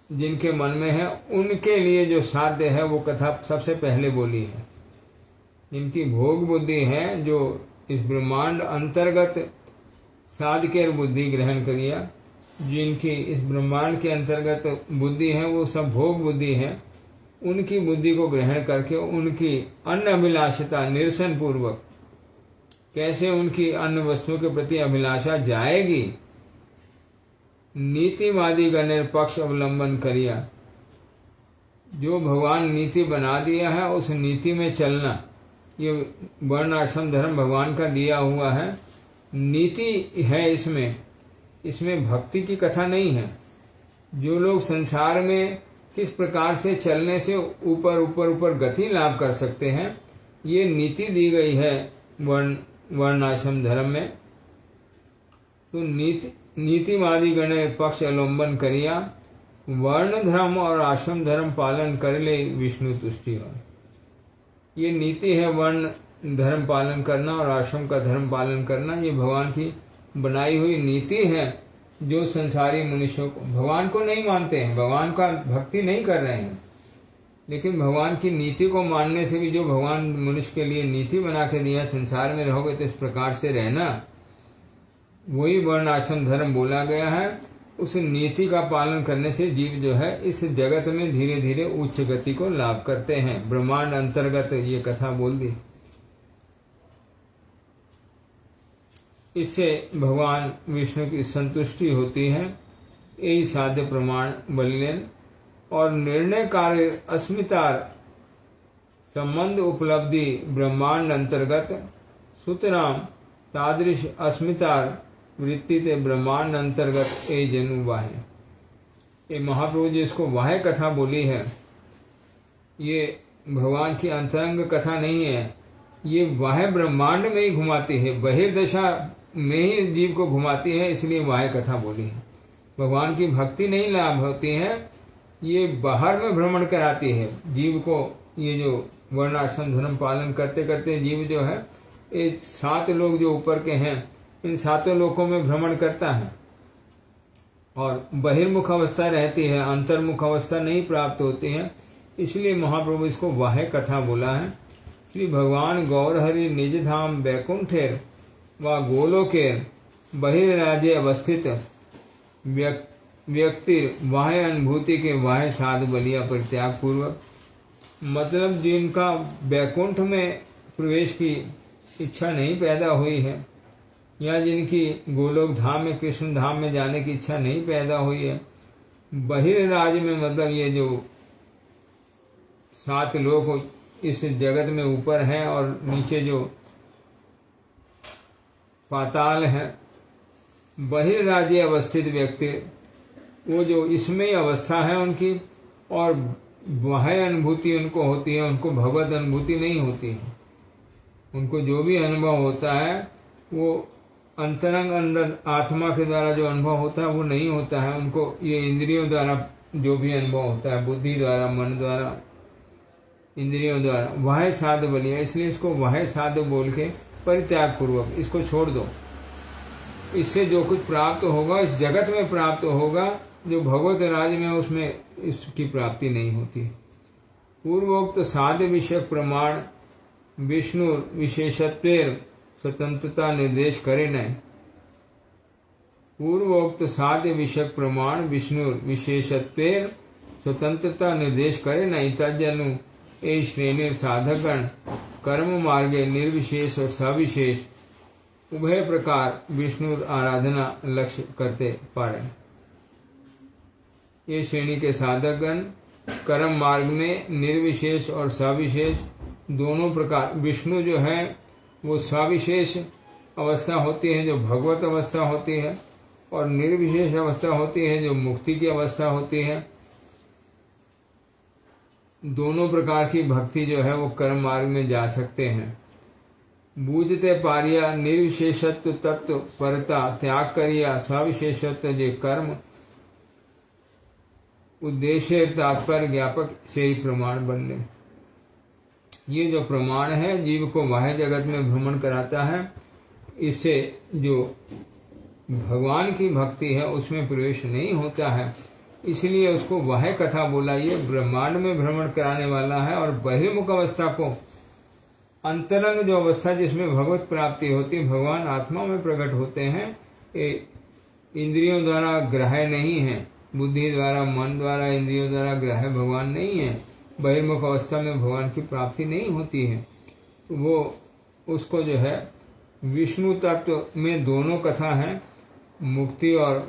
जिनके मन में है, उनके लिए जो साध्य है वो कथा सबसे पहले बोली है। जिनकी भोग बुद्धि है, जो इस ब्रह्मांड अंतर्गत साधकेर बुद्धि ग्रहण करिया, जिनकी इस ब्रह्मांड के अंतर्गत बुद्धि है वो सब भोग बुद्धि है, उनकी बुद्धि को ग्रहण करके उनकी अन्न अभिलाषता निरसन पूर्वक, कैसे उनकी अन्य वस्तुओं के प्रति अभिलाषा जाएगी, नीतिवादी गणेर पक्ष अवलंबन करिया। जो भगवान नीति बना दिया है उस नीति में चलना, ये वर्ण आश्रम धर्म भगवान का दिया हुआ है, नीति है इसमें भक्ति की कथा नहीं है। जो लोग संसार में किस प्रकार से चलने से ऊपर ऊपर ऊपर गति लाभ कर सकते हैं, ये नीति दी गई है वर्णाश्रम धर्म में। तो नीतिवादी गणे पक्ष अवलंबन करिया, वर्ण धर्म और आश्रम धर्म पालन कर ले विष्णु तुष्टि हो। ये नीति है वर्ण धर्म पालन करना और आश्रम का धर्म पालन करना, ये भगवान की बनाई हुई नीति है। जो संसारी मनुष्यों को भगवान को नहीं मानते हैं, भगवान का भक्ति नहीं कर रहे हैं, लेकिन भगवान की नीति को मानने से भी जो भगवान मनुष्य के लिए नीति बना के दिया, संसार में रहोगे तो इस प्रकार से रहना, वही वर्ण आश्रम धर्म बोला गया है। उस नीति का पालन करने से जीव जो है इस जगत में धीरे धीरे उच्च गति को लाभ करते हैं। ब्रह्मांड अंतर्गत ये कथा बोल दी। इससे भगवान विष्णु की संतुष्टि होती है, यही साध्य प्रमाण बलिलेन। और निर्णय कार्य अस्मितार संबंध उपलब्धि ब्रह्मांड अंतर्गत सुतराम तादृश अस्मितार वृत्ति ते ब्रह्मांड अंतर्गत ए जनु वाहे। ये महाप्रभु जी इसको वाहे कथा बोली है, ये भगवान की अंतरंग कथा नहीं है, ये वाहे ब्रह्मांड में ही घुमाती है, बहिर्दशा में ही जीव को घुमाती है, इसलिए वाहे कथा बोली है। भगवान की भक्ति नहीं लाभ होती है, ये बाहर में भ्रमण कराती है जीव को। ये जो वर्णाश्रम धर्म पालन करते करते जीव जो है ये 7 लोग जो ऊपर के हैं, इन 7 लोकों में भ्रमण करता है और बहिर्मुख अवस्था रहती है, अंतर्मुख अवस्था नहीं प्राप्त होती है। इसलिए महाप्रभु इसको वाह्य कथा बोला है। श्री भगवान गौरहरि निज धाम वैकुंठेर व गोलोकेर बहिर्राज्य अवस्थित व्यक्ति वाह्य अनुभूति के वाह्य साध बलिया परित्याग पूर्वक, मतलब जिनका वैकुंठ में प्रवेश की इच्छा नहीं पैदा हुई है या जिनकी गोलोक धाम में कृष्ण धाम में जाने की इच्छा नहीं पैदा हुई है, बहिर्राज में मतलब ये जो 7 लोग इस जगत में ऊपर हैं और नीचे जो पाताल है, बहिर्राज्य अवस्थित व्यक्ति वो जो इसमें अवस्था है उनकी, और बाह्य अनुभूति उनको होती है, उनको भगवत अनुभूति नहीं होती है। उनको जो भी अनुभव होता है वो अंतरंग अंदर आत्मा के द्वारा जो अनुभव होता है वो नहीं होता है। उनको ये इंद्रियों द्वारा जो भी अनुभव होता है, बुद्धि द्वारा, मन द्वारा, इंद्रियों द्वारा, वाह्य साध बलिया, इसलिए इसको वाह्य साध बोल के परित्याग पूर्वक इसको छोड़ दो। इससे जो कुछ प्राप्त होगा इस जगत में प्राप्त होगा, जो भगवत राज में उसमें इसकी प्राप्ति नहीं होती। पूर्वोक्त साध विषय प्रमाण विष्णु विशेषत्वेर स्वतंत्रता निर्देश करे न। पूर्वोक्त साध विषय प्रमाण विष्णु विशेषत्वेर स्वतंत्रता निर्देश करे न। तजनु ए श्रेणी साधकगण कर्म मार्गे निर्विशेष और सविशेष उभय प्रकार विष्णु आराधना लक्ष्य करते पारे। ये श्रेणी के साधकगण कर्म मार्ग में निर्विशेष और सविशेष दोनों प्रकार, विष्णु जो है वो सविशेष अवस्था होती है जो भगवत अवस्था होती है, और निर्विशेष अवस्था होती है जो मुक्ति की अवस्था होती है। दोनों प्रकार की भक्ति जो है वो कर्म मार्ग में जा सकते हैं। बूझते पारिया निर्विशेषत्व तत्व परता त्याग करिया सविशेषत्व जे कर्म उद्देश्य तात्पर्य ज्ञापक से ही प्रमाण बन ले। ये जो प्रमाण है जीव को बाह्य जगत में भ्रमण कराता है, इससे जो भगवान की भक्ति है उसमें प्रवेश नहीं होता है, इसलिए उसको वाह्य कथा बोला। ये ब्रह्मांड में भ्रमण कराने वाला है, और बहिर्मुख अवस्था को अंतरंग जो अवस्था जिसमें भगवत प्राप्ति होती है, भगवान आत्मा में प्रकट होते हैं, ये इंद्रियों द्वारा ग्राह्य नहीं है, बुद्धि द्वारा, मन द्वारा, इंद्रियों द्वारा ग्राह्य भगवान नहीं है। बहिर्मुख अवस्था में भगवान की प्राप्ति नहीं होती है। वो उसको जो है विष्णु तत्व में दोनों कथा है, मुक्ति और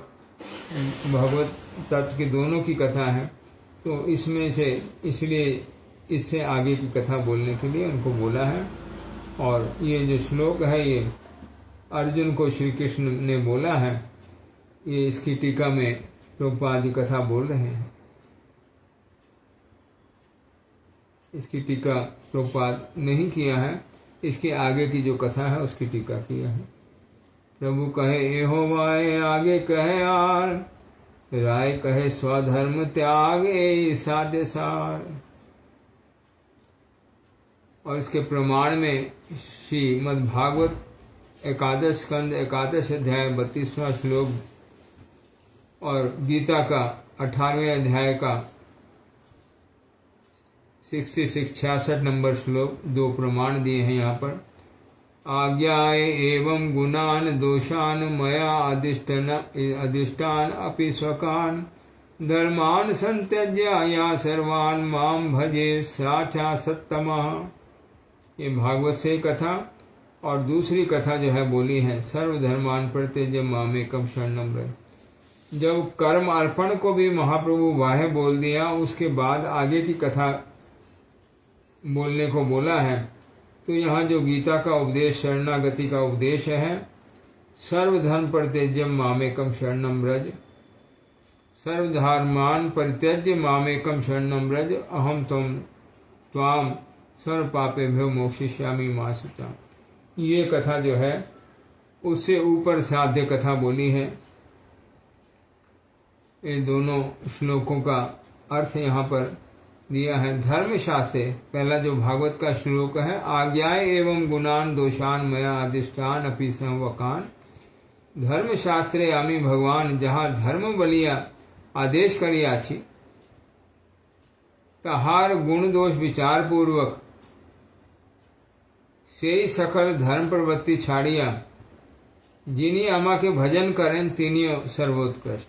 भगवत तत्व की दोनों की कथा है, तो इसमें से इसलिए इससे आगे की कथा बोलने के लिए उनको बोला है। और ये जो श्लोक है ये अर्जुन को श्री कृष्ण ने बोला है, ये इसकी टीका में प्रभुपाद जी कथा बोल रहे हैं। इसकी टीका प्रभुपाद नहीं किया है, इसके आगे की जो कथा है उसकी टीका किया है। प्रभु कहे यहोवाए आगे कहे आर, राय कहे स्वधर्म त्याग ए साध्य सार। और इसके प्रमाण में श्रीमद् भागवत 11 स्कंद 11 अध्याय 32वां श्लोक और गीता का 18वें अध्याय का 66 नंबर श्लोक, 2 प्रमाण दिए हैं यहाँ पर। आज्ञाए एवं गुणान दोषान मया अधिष्ठान अपि स्वकान धर्मान संत्यज्य या सर्वान माम भजे साचा सत्तमः। ये भागवत से कथा। और दूसरी कथा जो है बोली है सर्वधर्मान परित्यज्य मामेकम शरणम व्रज। जब कर्म अर्पण को भी महाप्रभु वाहे बोल दिया, उसके बाद आगे की कथा बोलने को बोला है। तो यहाँ जो गीता का उपदेश, शरणागति का उपदेश है, सर्वधर्म परित्यज्य मामेकम शरणम व्रज, सर्वधर्मान परित्यज्य मामेकम शरणम व्रज, अहम त्वाम सर्व पापेभ्यो मोक्षयिष्यामि मा शुचा। ये कथा जो है उससे ऊपर साध्य कथा बोली है। ये दोनों श्लोकों का अर्थ यहाँ पर दिया है। धर्म शास्त्रे, पहला जो भागवत का श्लोक है, आज्ञाएं एवं गुणान दोषान मया अधिष्ठान अपि संवकान। धर्म शास्त्रे आमी भगवान, जहाँ धर्म बलिया आदेश करिया छी, तहार गुण दोष विचार पूर्वक से सकल धर्म प्रवृत्ति छाड़िया, जिन्हीं अमा के भजन करें तिनियों सर्वोत्कृष्ट।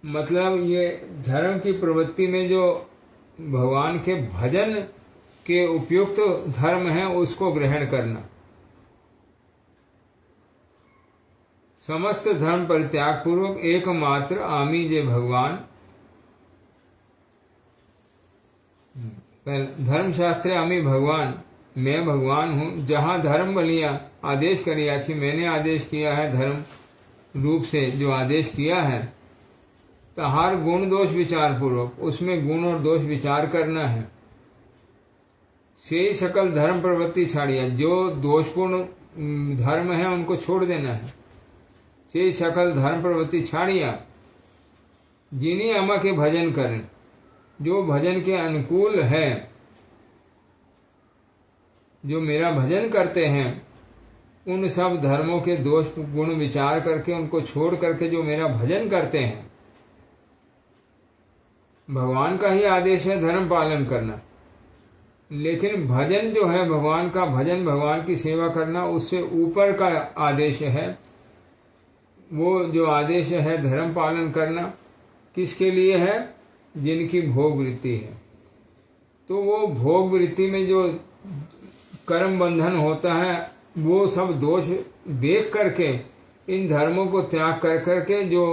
मतलब ये धर्म की प्रवृत्ति में जो भगवान के भजन के उपयुक्त धर्म है उसको ग्रहण करना। समस्त धर्म परित्याग पूर्वक एकमात्र आमी जे भगवान। धर्मशास्त्र आमी भगवान, मैं भगवान हूँ, जहाँ धर्म बलिया आदेश करिया छी, मैंने आदेश किया है धर्म रूप से जो आदेश किया है, तहार गुण दोष विचार पूर्वक, उसमें गुण और दोष विचार करना है। से सकल धर्म प्रवृत्ति छाड़िया, जो दोषपूर्ण धर्म है उनको छोड़ देना है। से सकल धर्म प्रवृत्ति छाड़िया, जिन्हीं अमा के भजन करें, जो भजन के अनुकूल है, जो मेरा भजन करते हैं, उन सब धर्मों के दोष गुण विचार करके उनको छोड़ करके जो मेरा भजन करते हैं, भगवान का ही आदेश है धर्म पालन करना। लेकिन भजन जो है भगवान का भजन, भगवान की सेवा करना, उससे ऊपर का आदेश है। वो जो आदेश है धर्म पालन करना, किसके लिए है? जिनकी भोग वृत्ति है। तो वो भोग वृत्ति में जो कर्म बंधन होता है, वो सब दोष देख करके इन धर्मों को त्याग कर करके जो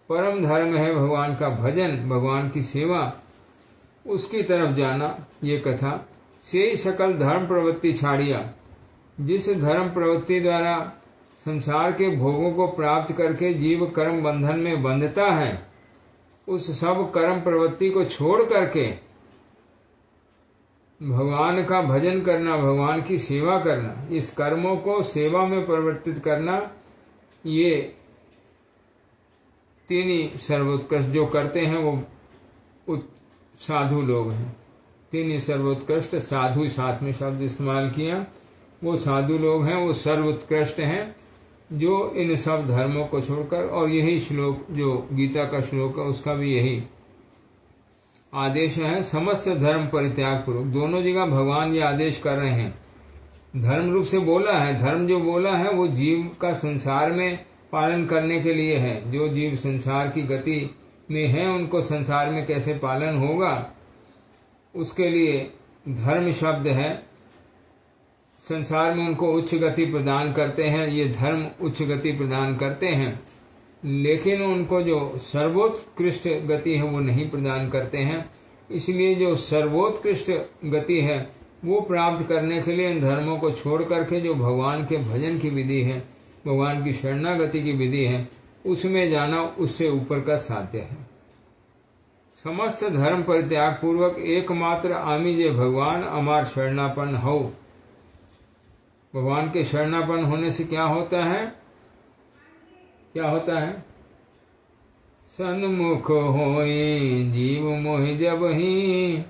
परम धर्म है भगवान का भजन, भगवान की सेवा, उसकी तरफ जाना। ये कथा से सकल धर्म प्रवृत्ति छाड़िया, जिस धर्म प्रवृत्ति द्वारा संसार के भोगों को प्राप्त करके जीव कर्म बंधन में बंधता है, उस सब कर्म प्रवृत्ति को छोड़ करके भगवान का भजन करना, भगवान की सेवा करना, इस कर्मों को सेवा में परिवर्तित करना, ये तीन ही सर्वोत्कृष्ट जो करते हैं वो साधु लोग हैं। तीन ही सर्वोत्कृष्ट, साधु साथ में शब्द इस्तेमाल किया, वो साधु लोग हैं, वो सर्वोत्कृष्ट हैं, जो इन सब धर्मों को छोड़कर, और यही श्लोक जो गीता का श्लोक है उसका भी यही आदेश है, समस्त धर्म परित्याग पूर्वक। दोनों जगह भगवान ये आदेश कर रहे हैं, धर्म रूप से बोला है। धर्म जो बोला है वो जीव का संसार में पालन करने के लिए है। जो जीव संसार की गति में है, उनको संसार में कैसे पालन होगा, उसके लिए धर्म शब्द है। संसार में उनको उच्च गति प्रदान करते हैं, ये धर्म उच्च गति प्रदान करते हैं, लेकिन उनको जो सर्वोत्कृष्ट गति है वो नहीं प्रदान करते हैं। इसलिए जो सर्वोत्कृष्ट गति है वो प्राप्त करने के लिए इन धर्मों को छोड़ करके जो भगवान के भजन की विधि है, भगवान की शरणागति की विधि है, उसमें जाना उससे ऊपर का साध्य है। समस्त धर्म परित्याग पूर्वक एकमात्र आमी जे भगवान अमार शरणापन हो। भगवान के शरणापन होने से क्या होता है? क्या होता है? सन्मुख होई जीव मोहि जब ही,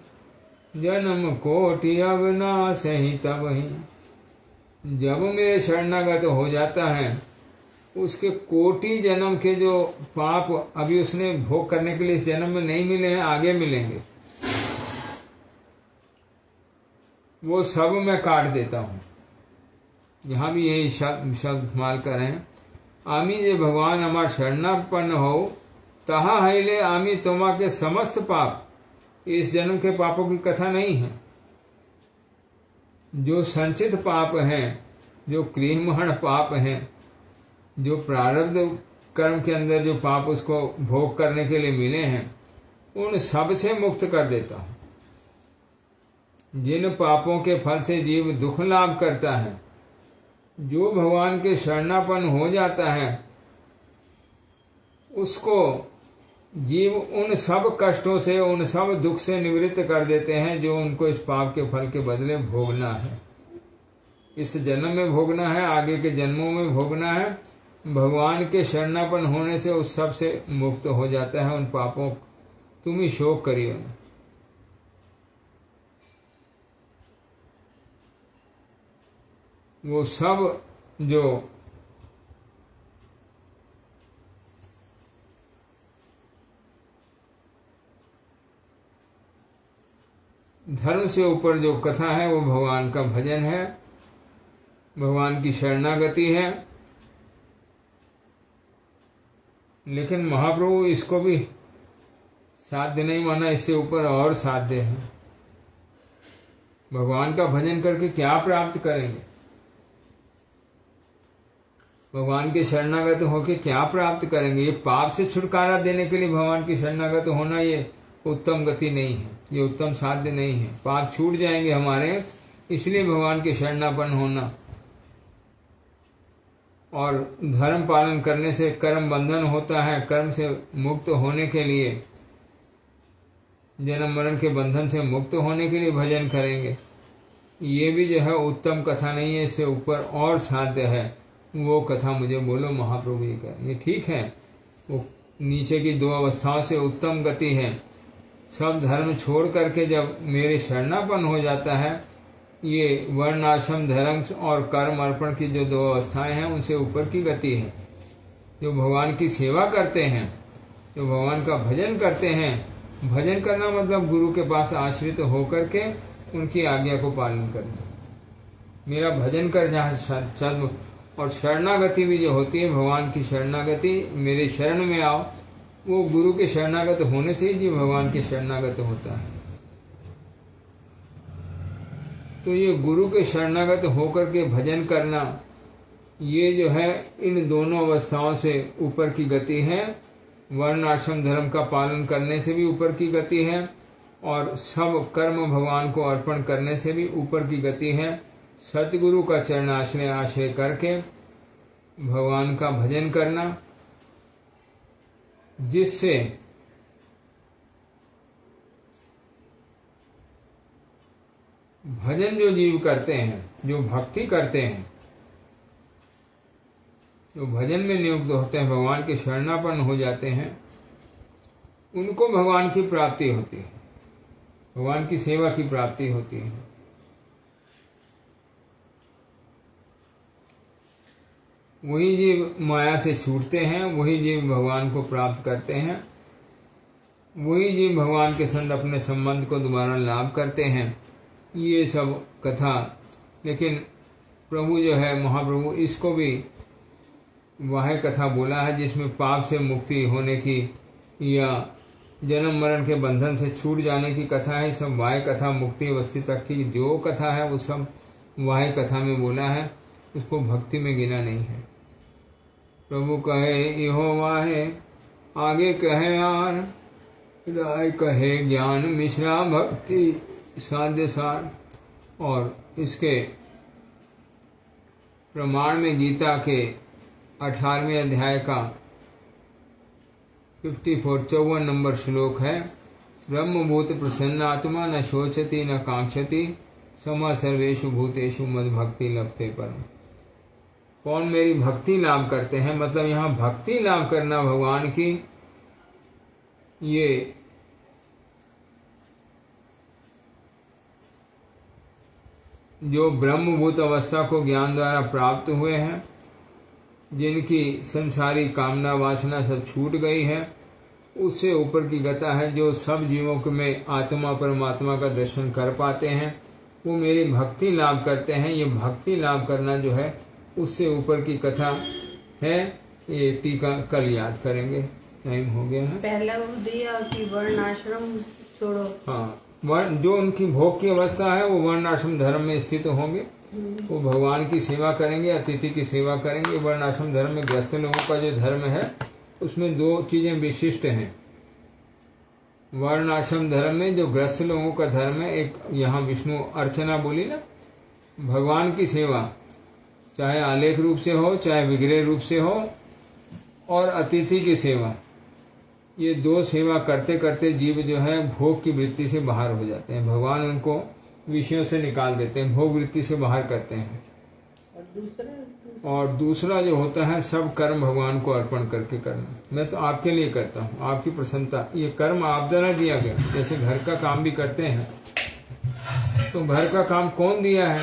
जन्म कोटि अविनाश ही तब ही। जब मेरे शरणागत हो जाता है, उसके कोटि जन्म के जो पाप अभी उसने भोग करने के लिए इस जन्म में नहीं मिले हैं, आगे मिलेंगे, वो सब मैं काट देता हूँ। यहाँ भी यही शब्द इस्तेमाल करें, आमी जे भगवान हमार शरणापन्न हो, तहा हैले आमी तोमा के समस्त पाप। इस जन्म के पापों की कथा नहीं है। जो संचित पाप हैं, जो क्रियमहण पाप हैं, जो प्रारब्ध कर्म के अंदर जो पाप उसको भोग करने के लिए मिले हैं, उन सब से मुक्त कर देता हूँ। जिन पापों के फल से जीव दुख लाभ करता है, जो भगवान के शरणापन्न हो जाता है, उसको जीव उन सब कष्टों से, उन सब दुख से निवृत्त कर देते हैं जो उनको इस पाप के फल के बदले भोगना है। इस जन्म में भोगना है, आगे के जन्मों में भोगना है। भगवान के शरणापन्न होने से उस सब से मुक्त हो जाता है। उन पापों तुम ही शोक करियो। वो सब जो धर्म से ऊपर जो कथा है वो भगवान का भजन है, भगवान की शरणागति है। लेकिन महाप्रभु इसको भी साध्य नहीं माना, इससे ऊपर और साध्य है। भगवान का भजन करके क्या प्राप्त करेंगे? भगवान के शरणागत होके क्या प्राप्त करेंगे? ये पाप से छुटकारा देने के लिए भगवान की शरणागत होना ये उत्तम गति नहीं है, ये उत्तम साध्य नहीं है। पाप छूट जाएंगे हमारे, इसलिए भगवान के शरणापन्न होना। और धर्म पालन करने से कर्म बंधन होता है, कर्म से मुक्त होने के लिए, जन्म मरण के बंधन से मुक्त होने के लिए भजन करेंगे। ये भी जो है उत्तम कथा नहीं है, इससे ऊपर और साध्य है। वो कथा मुझे बोलो महाप्रभु जी का, ये ठीक है। वो नीचे की दो अवस्थाओं से उत्तम गति है। सब धर्म छोड़ करके जब मेरे शरणापन हो जाता है, ये वर्ण आश्रम धर्म और कर्म अर्पण की जो दो अवस्थाएं हैं उनसे ऊपर की गति है। जो भगवान की सेवा करते हैं, जो भगवान का भजन करते हैं, भजन करना मतलब गुरु के पास आश्रित होकर के उनकी आज्ञा को पालन करना। मेरा भजन कर जहाँ सद, और शरणागति भी जो होती है भगवान की शरणागति, मेरे शरण में आओ, वो गुरु के शरणागत होने से ही जी भगवान के शरणागत होता है। तो ये गुरु के शरणागत होकर के भजन करना, ये जो है इन दोनों अवस्थाओं से ऊपर की गति है। वर्ण आश्रम धर्म का पालन करने से भी ऊपर की गति है, और सब कर्म भगवान को अर्पण करने से भी ऊपर की गति है। सतगुरु का चरणाश्रय आश्रय करके भगवान का भजन करना, जिससे भजन जो जीव करते हैं, जो भक्ति करते हैं, जो भजन में नियुक्त होते हैं, भगवान के शरणापन्न हो जाते हैं, उनको भगवान की प्राप्ति होती है, भगवान की सेवा की प्राप्ति होती है। वही जीव माया से छूटते हैं, वही जीव भगवान को प्राप्त करते हैं, वही जीव भगवान के संग अपने संबंध को दोबारा लाभ करते हैं। ये सब कथा, लेकिन प्रभु जो है महाप्रभु, इसको भी वह कथा बोला है जिसमें पाप से मुक्ति होने की या जन्म मरण के बंधन से छूट जाने की कथा है। सब वाह कथा, मुक्ति अवस्थी तक की जो कथा है वो सब वाह कथा में बोला है, उसको भक्ति में गिना नहीं है। प्रभु कहे इहो वाहे, आगे कहे आर, राय कहे ज्ञान मिश्रा भक्ति साध्य सार। और इसके प्रमाण में गीता के 18वें अध्याय का 54 नंबर श्लोक है, ब्रह्मभूत प्रसन्नात्मा न शोचति न कांक्षति, समा सर्वेषु भूतेषु मद भक्ति लभते परम। कौन मेरी भक्ति लाभ करते हैं, मतलब यहाँ भक्ति लाभ करना भगवान की, ये जो ब्रह्मभूत अवस्था को ज्ञान द्वारा प्राप्त हुए हैं, जिनकी संसारी कामना वासना सब छूट गई है, उससे ऊपर की गता है। जो सब जीवों में आत्मा परमात्मा का दर्शन कर पाते हैं, वो मेरी भक्ति लाभ करते हैं। ये भक्ति लाभ करना जो है उससे ऊपर की कथा है। ये टीका कल याद करेंगे, टाइम हो गया है। पहला वो दिया कि वर्ण आश्रम छोड़ो। हाँ, वर्ण जो उनकी भोग की अवस्था है वो वर्ण आश्रम धर्म में स्थित होंगे, वो भगवान की सेवा करेंगे, अतिथि की सेवा करेंगे। वर्ण आश्रम धर्म में ग्रस्त लोगों का जो धर्म है उसमें दो चीजें विशिष्ट हैं। वर्ण आश्रम धर्म में जो ग्रस्त लोगों का धर्म है, एक यहाँ विष्णु अर्चना बोली ना, भगवान की सेवा चाहे आलेख रूप से हो चाहे विग्रह रूप से हो, और अतिथि की सेवा, ये दो सेवा करते करते जीव जो है भोग की वृत्ति से बाहर हो जाते हैं। भगवान उनको विषयों से निकाल देते हैं, भोग वृत्ति से बाहर करते हैं। और दूसरा जो होता है सब कर्म भगवान को अर्पण करके करना। मैं तो आपके लिए करता हूँ, आपकी प्रसन्नता, ये कर्म आप द्वारा दिया गया। जैसे घर का काम भी करते हैं, तो घर का काम कौन दिया है?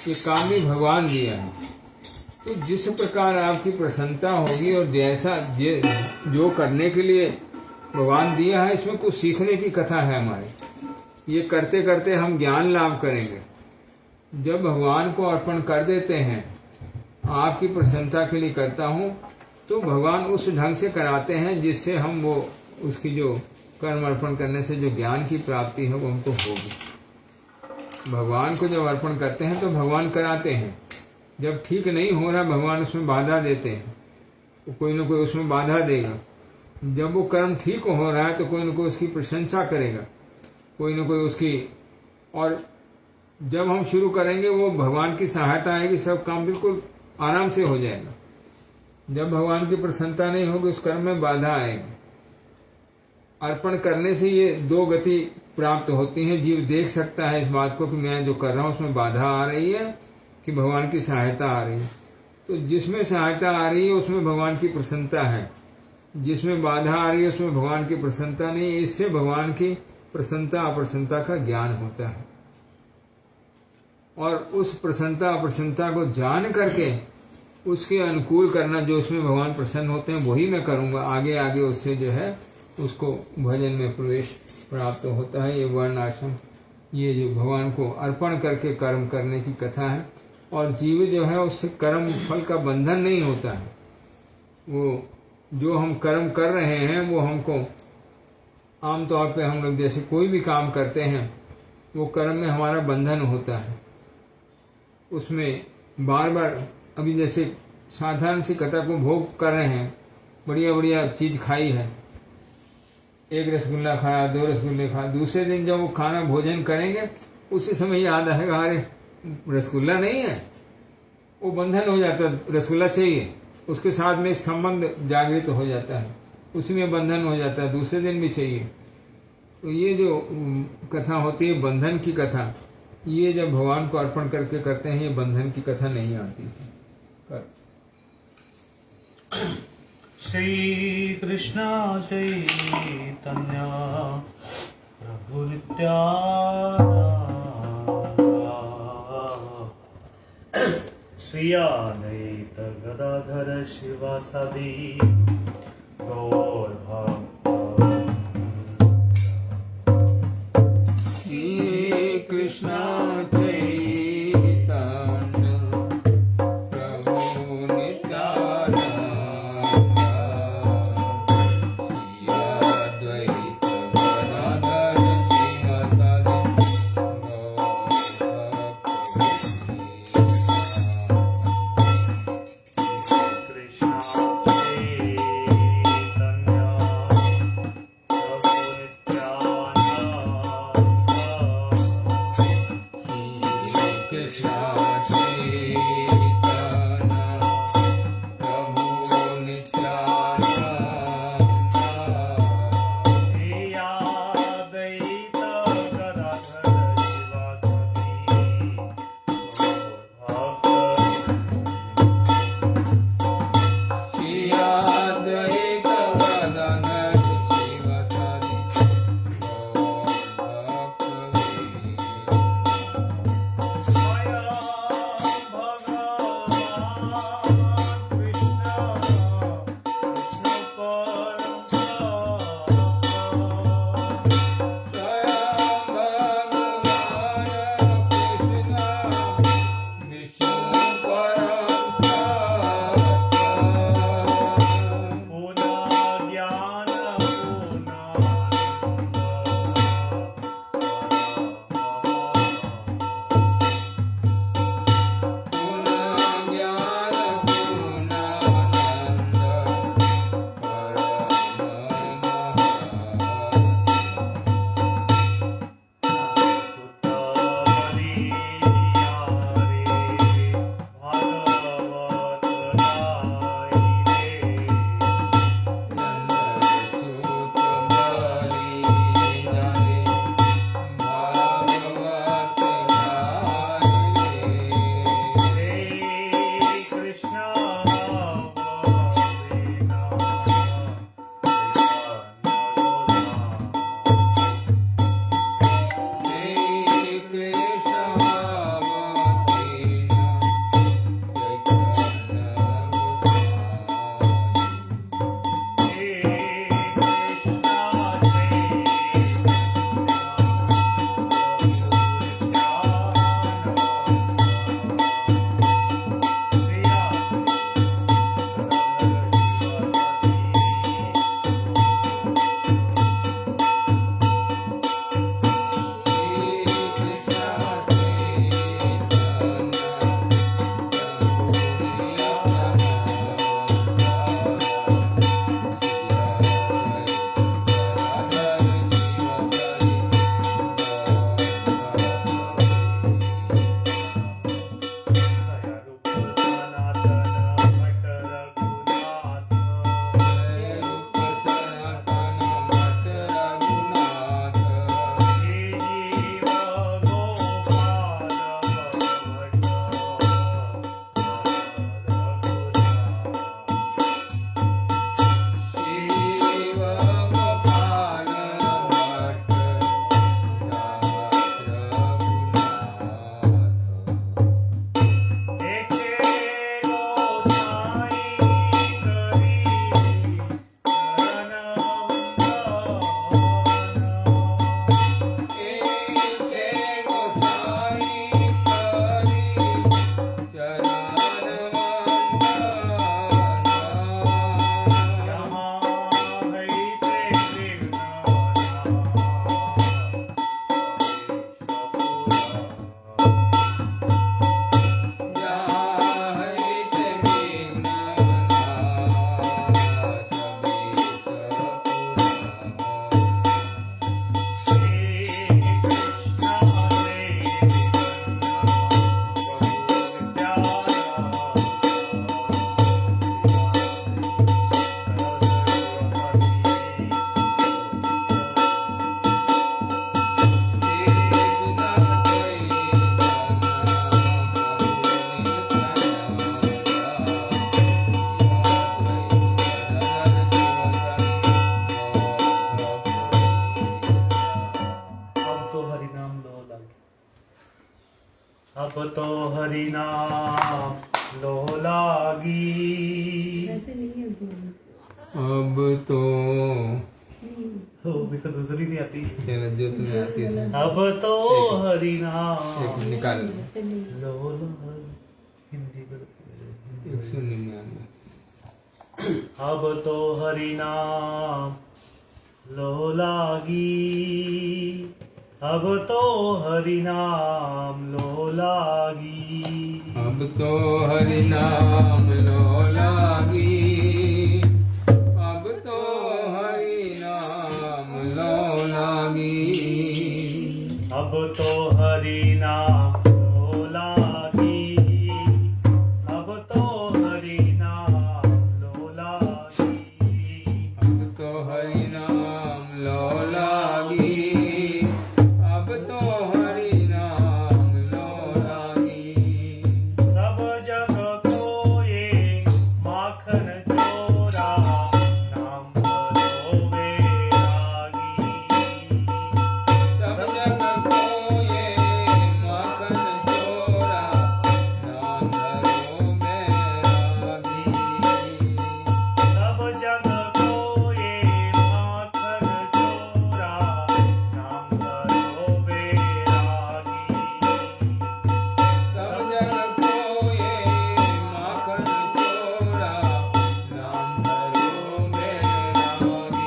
ये काम भी भगवान दिया है। तो जिस प्रकार आपकी प्रसन्नता होगी और जैसा जो करने के लिए भगवान दिया है, इसमें कुछ सीखने की कथा है हमारी। ये करते करते हम ज्ञान लाभ करेंगे। जब भगवान को अर्पण कर देते हैं, आपकी प्रसन्नता के लिए करता हूँ, तो भगवान उस ढंग से कराते हैं जिससे हम वो उसकी जो कर्म अर्पण करने से जो ज्ञान की प्राप्ति है वो हमको होगी। भगवान को जब अर्पण करते हैं तो भगवान कराते हैं। जब ठीक नहीं हो रहा, भगवान उसमें बाधा देते हैं, तो कोई ना कोई उसमें बाधा देगा। जब वो कर्म ठीक हो रहा है तो कोई ना कोई उसकी प्रशंसा करेगा, कोई ना कोई उसकी। और जब हम शुरू करेंगे, वो भगवान की सहायता आएगी, सब काम बिल्कुल आराम से हो जाएगा। जब भगवान की प्रसन्नता नहीं होगी, उस कर्म में बाधा आएगी। अर्पण करने से ये दो गति प्राप्त होती है। जीव देख सकता है इस बात को कि मैं जो कर रहा हूँ उसमें बाधा आ रही है कि भगवान की सहायता आ रही है। तो जिसमें सहायता आ रही है उसमें भगवान की प्रसन्नता है, जिसमें बाधा आ रही है उसमें भगवान की प्रसन्नता नहीं है। इससे भगवान की प्रसन्नता अप्रसन्नता का ज्ञान होता है। और उस प्रसन्नता अप्रसन्नता को जान करके उसके अनुकूल करना, जो उसमें भगवान प्रसन्न होते हैं वही मैं करूँगा। आगे आगे उससे जो है उसको भजन में प्रवेश प्राप्त होता है। ये वर्ण आश्रम, ये जो भगवान को अर्पण करके कर्म करने की कथा है। और जीव जो है उससे कर्म फल का बंधन नहीं होता है। वो जो हम कर्म कर रहे हैं वो हमको आमतौर पे हम लोग जैसे कोई भी काम करते हैं, वो कर्म में हमारा बंधन होता है। उसमें बार बार, अभी जैसे साधारण सी कथा को भोग कर रहे हैं, बढ़िया बढ़िया चीज खाई है, एक रसगुल्ला खाया, 2 रसगुल्ले खाया, दूसरे दिन जब वो खाना भोजन करेंगे उसी समय याद आएगा अरे रसगुल्ला नहीं है, वो बंधन हो जाता है, रसगुल्ला चाहिए। उसके साथ में एक संबंध जागृत हो जाता है, उसी में बंधन हो जाता है, दूसरे दिन भी चाहिए। तो ये जो कथा होती है बंधन की कथा, ये जब भगवान को अर्पण करके करते हैं, ये बंधन की कथा नहीं आती है। श्री कृष्ण चैतन्य प्रभु नित्यानंद श्री अद्वैत गदाधर शिवासादि गौर भक्त श्री कृष्ण कृष्ण चैतन्य अब तो हरि नाम लो लागी। ऐसे नहीं है बोलना। अब तो हो मेरे को दूसरी नहीं आती। चलो जो तुम्हें आती है अब तो हरि नाम एक निकाल ऐसे नहीं। लो लागी। हिंदी में 199 अब तो हरि नाम लो लागी। अब तो हरि नाम लो लागी। अब तो हरि नाम लो लागी। अब तो हरि नाम लो लागी। अब तो हरि नाम लो लागी। अब तो हरि नाम लो लागी। अब तो हरि नाम लो लागी। अब तो हरि नाम लो लागी। सब जग को ये माखन चोरा नाम करो वैरागी। सब जग को ये माखन चोरा नाम धरो बैरागी। सब जग को ये माखन चोरा नाम करो वैरागी। सब जग को ये माखन चोरा नाम धरो बैरागी।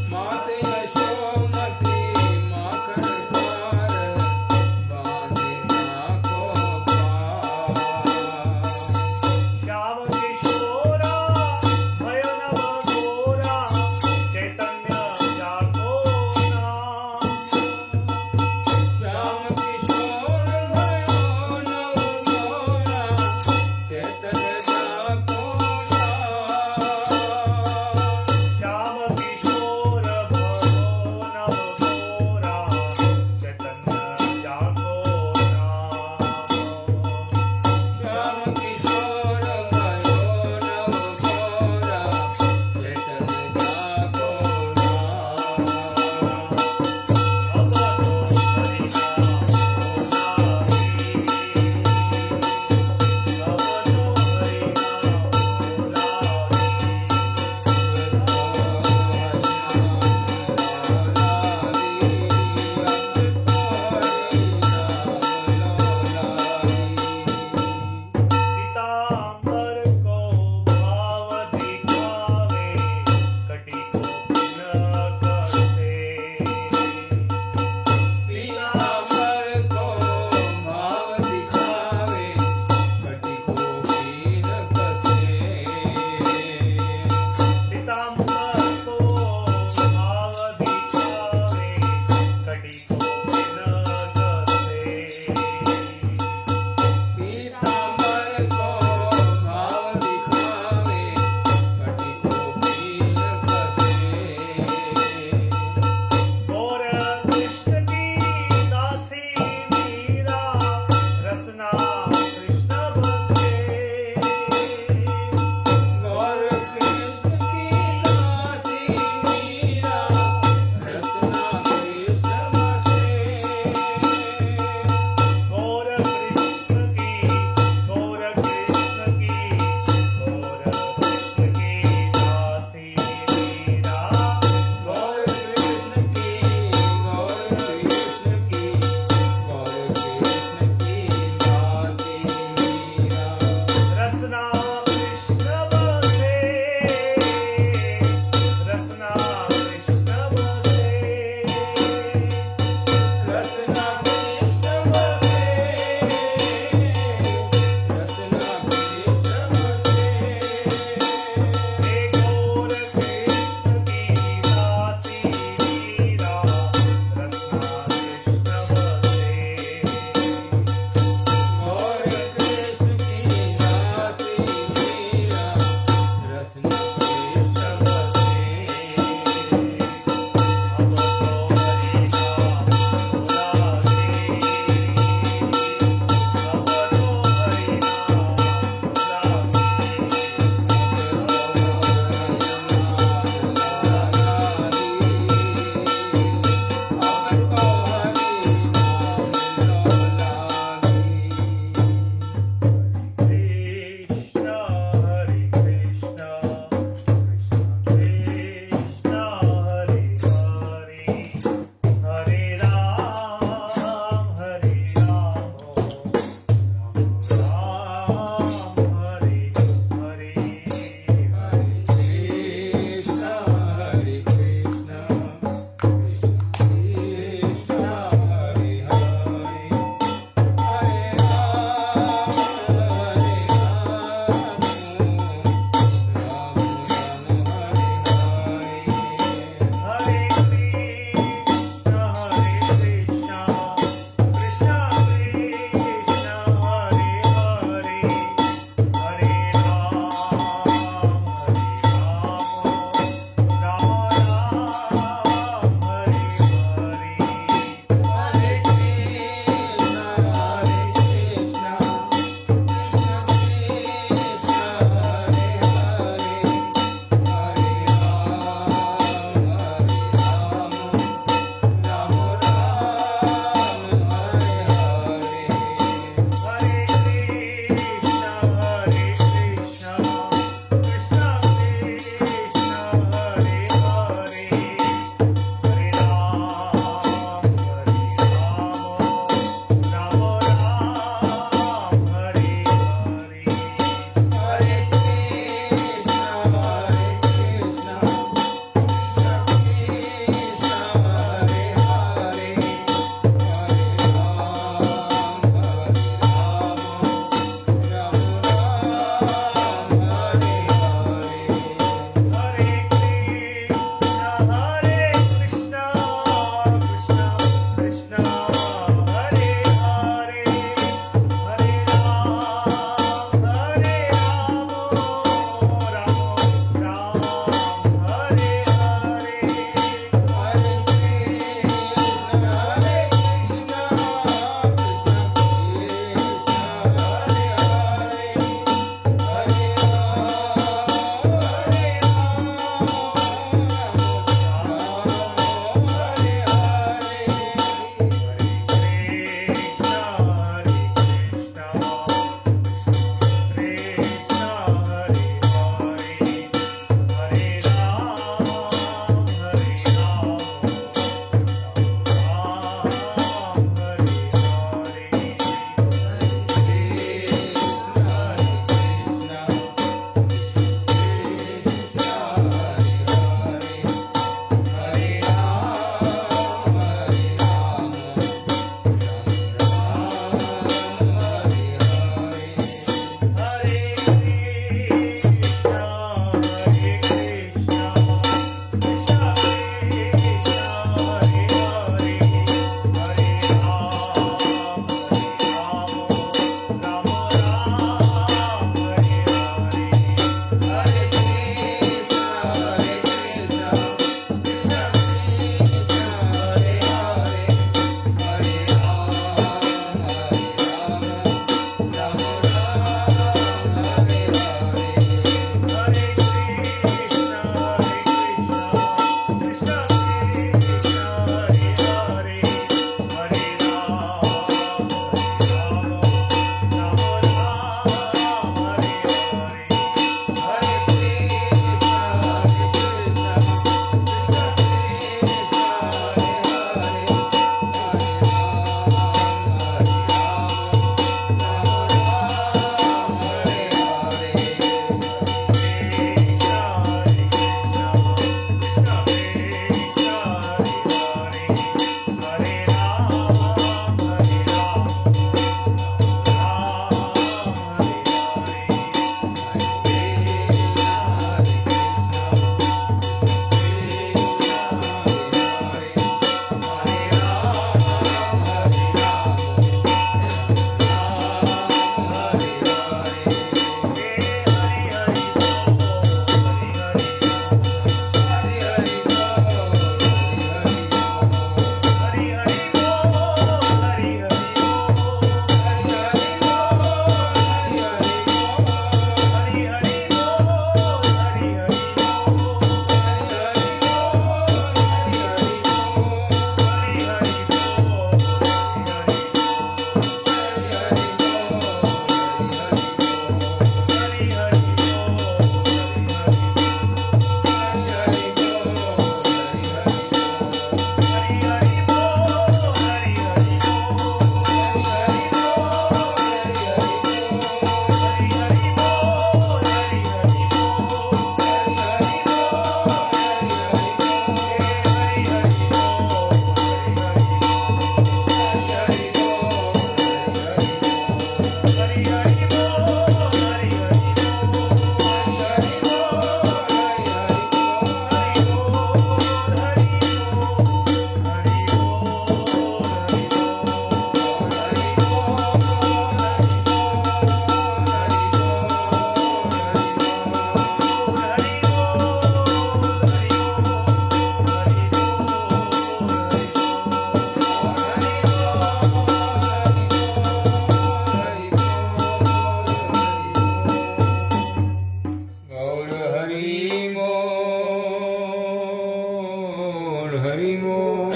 माते बोल हरि बोल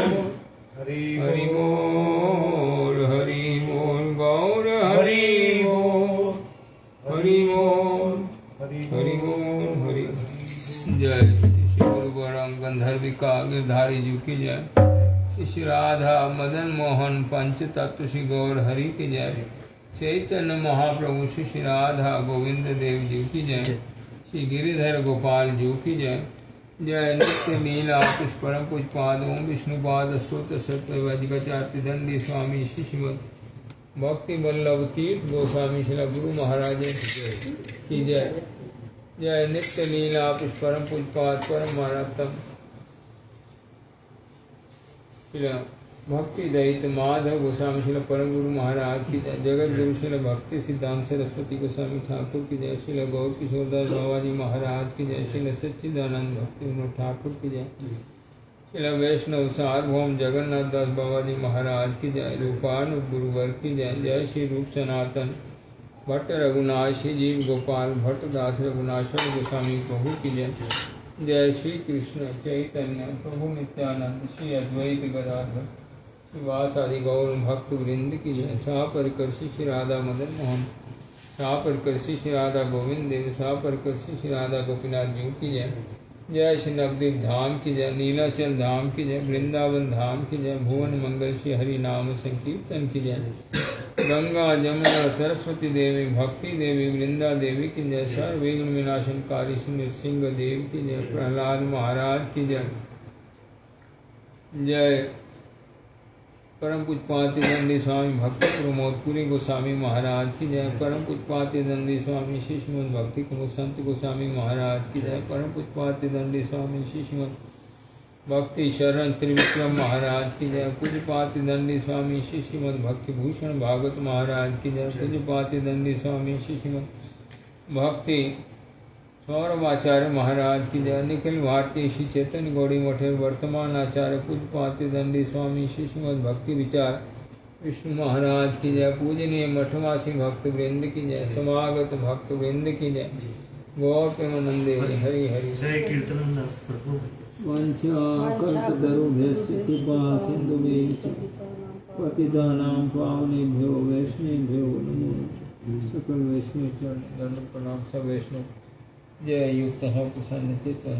हरि बोल हरि बोल गौर हरि बोल हरि बोल हरि बोल हरि। जय श्री गुरु गौरांग गंधर्विका गिरधारी जी की जय। श्री राधा मदन मोहन पंच तत्व श्री गौर हरि की जय। चैतन्य महाप्रभु श्री राधा गोविंद देव जी की जय। श्री गिरिधर गोपाल जी की जय। जय नित्य लीला पुष्परम पुष्पाद ओम विष्णुपाद स्तोत्र सत्यवादिकाचार्य दंडी स्वामी श्री श्रीमद भक्ति वल्लभ तीर्थ गोस्वामी श्री गुरु महाराज की जय। जय नित्य लीला पुष्परम पुष्पाद परम मानवतम भक्ति दयित माधव गोस्वामी श्री परम गुरु महाराज की जय। जगत गुरु श्री भक्ति सिद्धांत सरस्वती गोस्वामी ठाकुर की जय। श्री गौर किशोरदास बाबा जी महाराज की जय। श्री सच्चिदानंद भक्ति विनोद ठाकुर की जय। श्री वैष्णव सार्वभौम जगन्नाथ दास बाबा जी महाराज की जय। रूपान गुरुवर की जय। जय श्री रूप सनातन भट्ट रघुनाथ श्री जीव गोपाल भट्ट दास रघुनाथ गोस्वामी प्रभु की जय। जय श्री कृष्ण चैतन्य प्रभु नित्यानंद श्री अद्वैत गदाधर श्रीवासादि गौर भक्त वृंद की जय। सा परिकर्षि श्री राधा मदन मोहन सा परिकर्षि श्री राधा गोविंद देव सा परिकर्षि श्री राधा गोपीनाथ जी की जय। जय श्री नवदीप धाम की जय। नीलाचल धाम की जय। वृंदावन धाम की जय। भुवन मंगल श्री हरि नाम संकीर्तन की जय। गंगा जमुना सरस्वती देवी भक्ति देवी वृंदा देवी की जय। सर्वविघ्न विनाशनकारी श्री नृसिंह देव की जय। प्रहलाद महाराज की जय। जय परम पूज्यपाद दंडी स्वामी भक्ति प्रमोदपुरी गोस्वामी महाराज की जय। परम पूज्यपाद दंडी स्वामी श्री श्रीमद भक्ति कुमुद संत गोस्वामी महाराज की जय। परम पूज्यपाद दंडी स्वामी श्री श्रीमद भक्ति शरण त्रिविक्रम महाराज की जय। पूज्यपाद दंडी स्वामी श्री श्रीमद भक्ति भूषण भागवत महाराज की जय। पूज्यपाद दंडी स्वामी श्री श्रीमद भक्ति सौरभाचार्य महाराज की जय। निखिल भारतीय श्री चैतन्य गौड़ी मठेर वर्तमान आचार्य पूज्यपाद दंडी स्वामी श्री श्रीमद भक्ति विचार विष्णु महाराज की जय। पूजनीय मठवासी भक्त वृंद की जय। समागत भक्त वृंद की जय। गौर प्रेमानंदे हरि हरि जय कीर्तन दास प्रभु। वंशाकल्पतरुभ्यश्च कृपा सिन्धुभ्यश्च पतितानां पावनेभ्यो वैष्णवेभ्यो नमो नमः। सकल वैष्णव चरण दंड प्रणाम सब वैष्णव। जय युक्त है प्रसन्न चित्त है।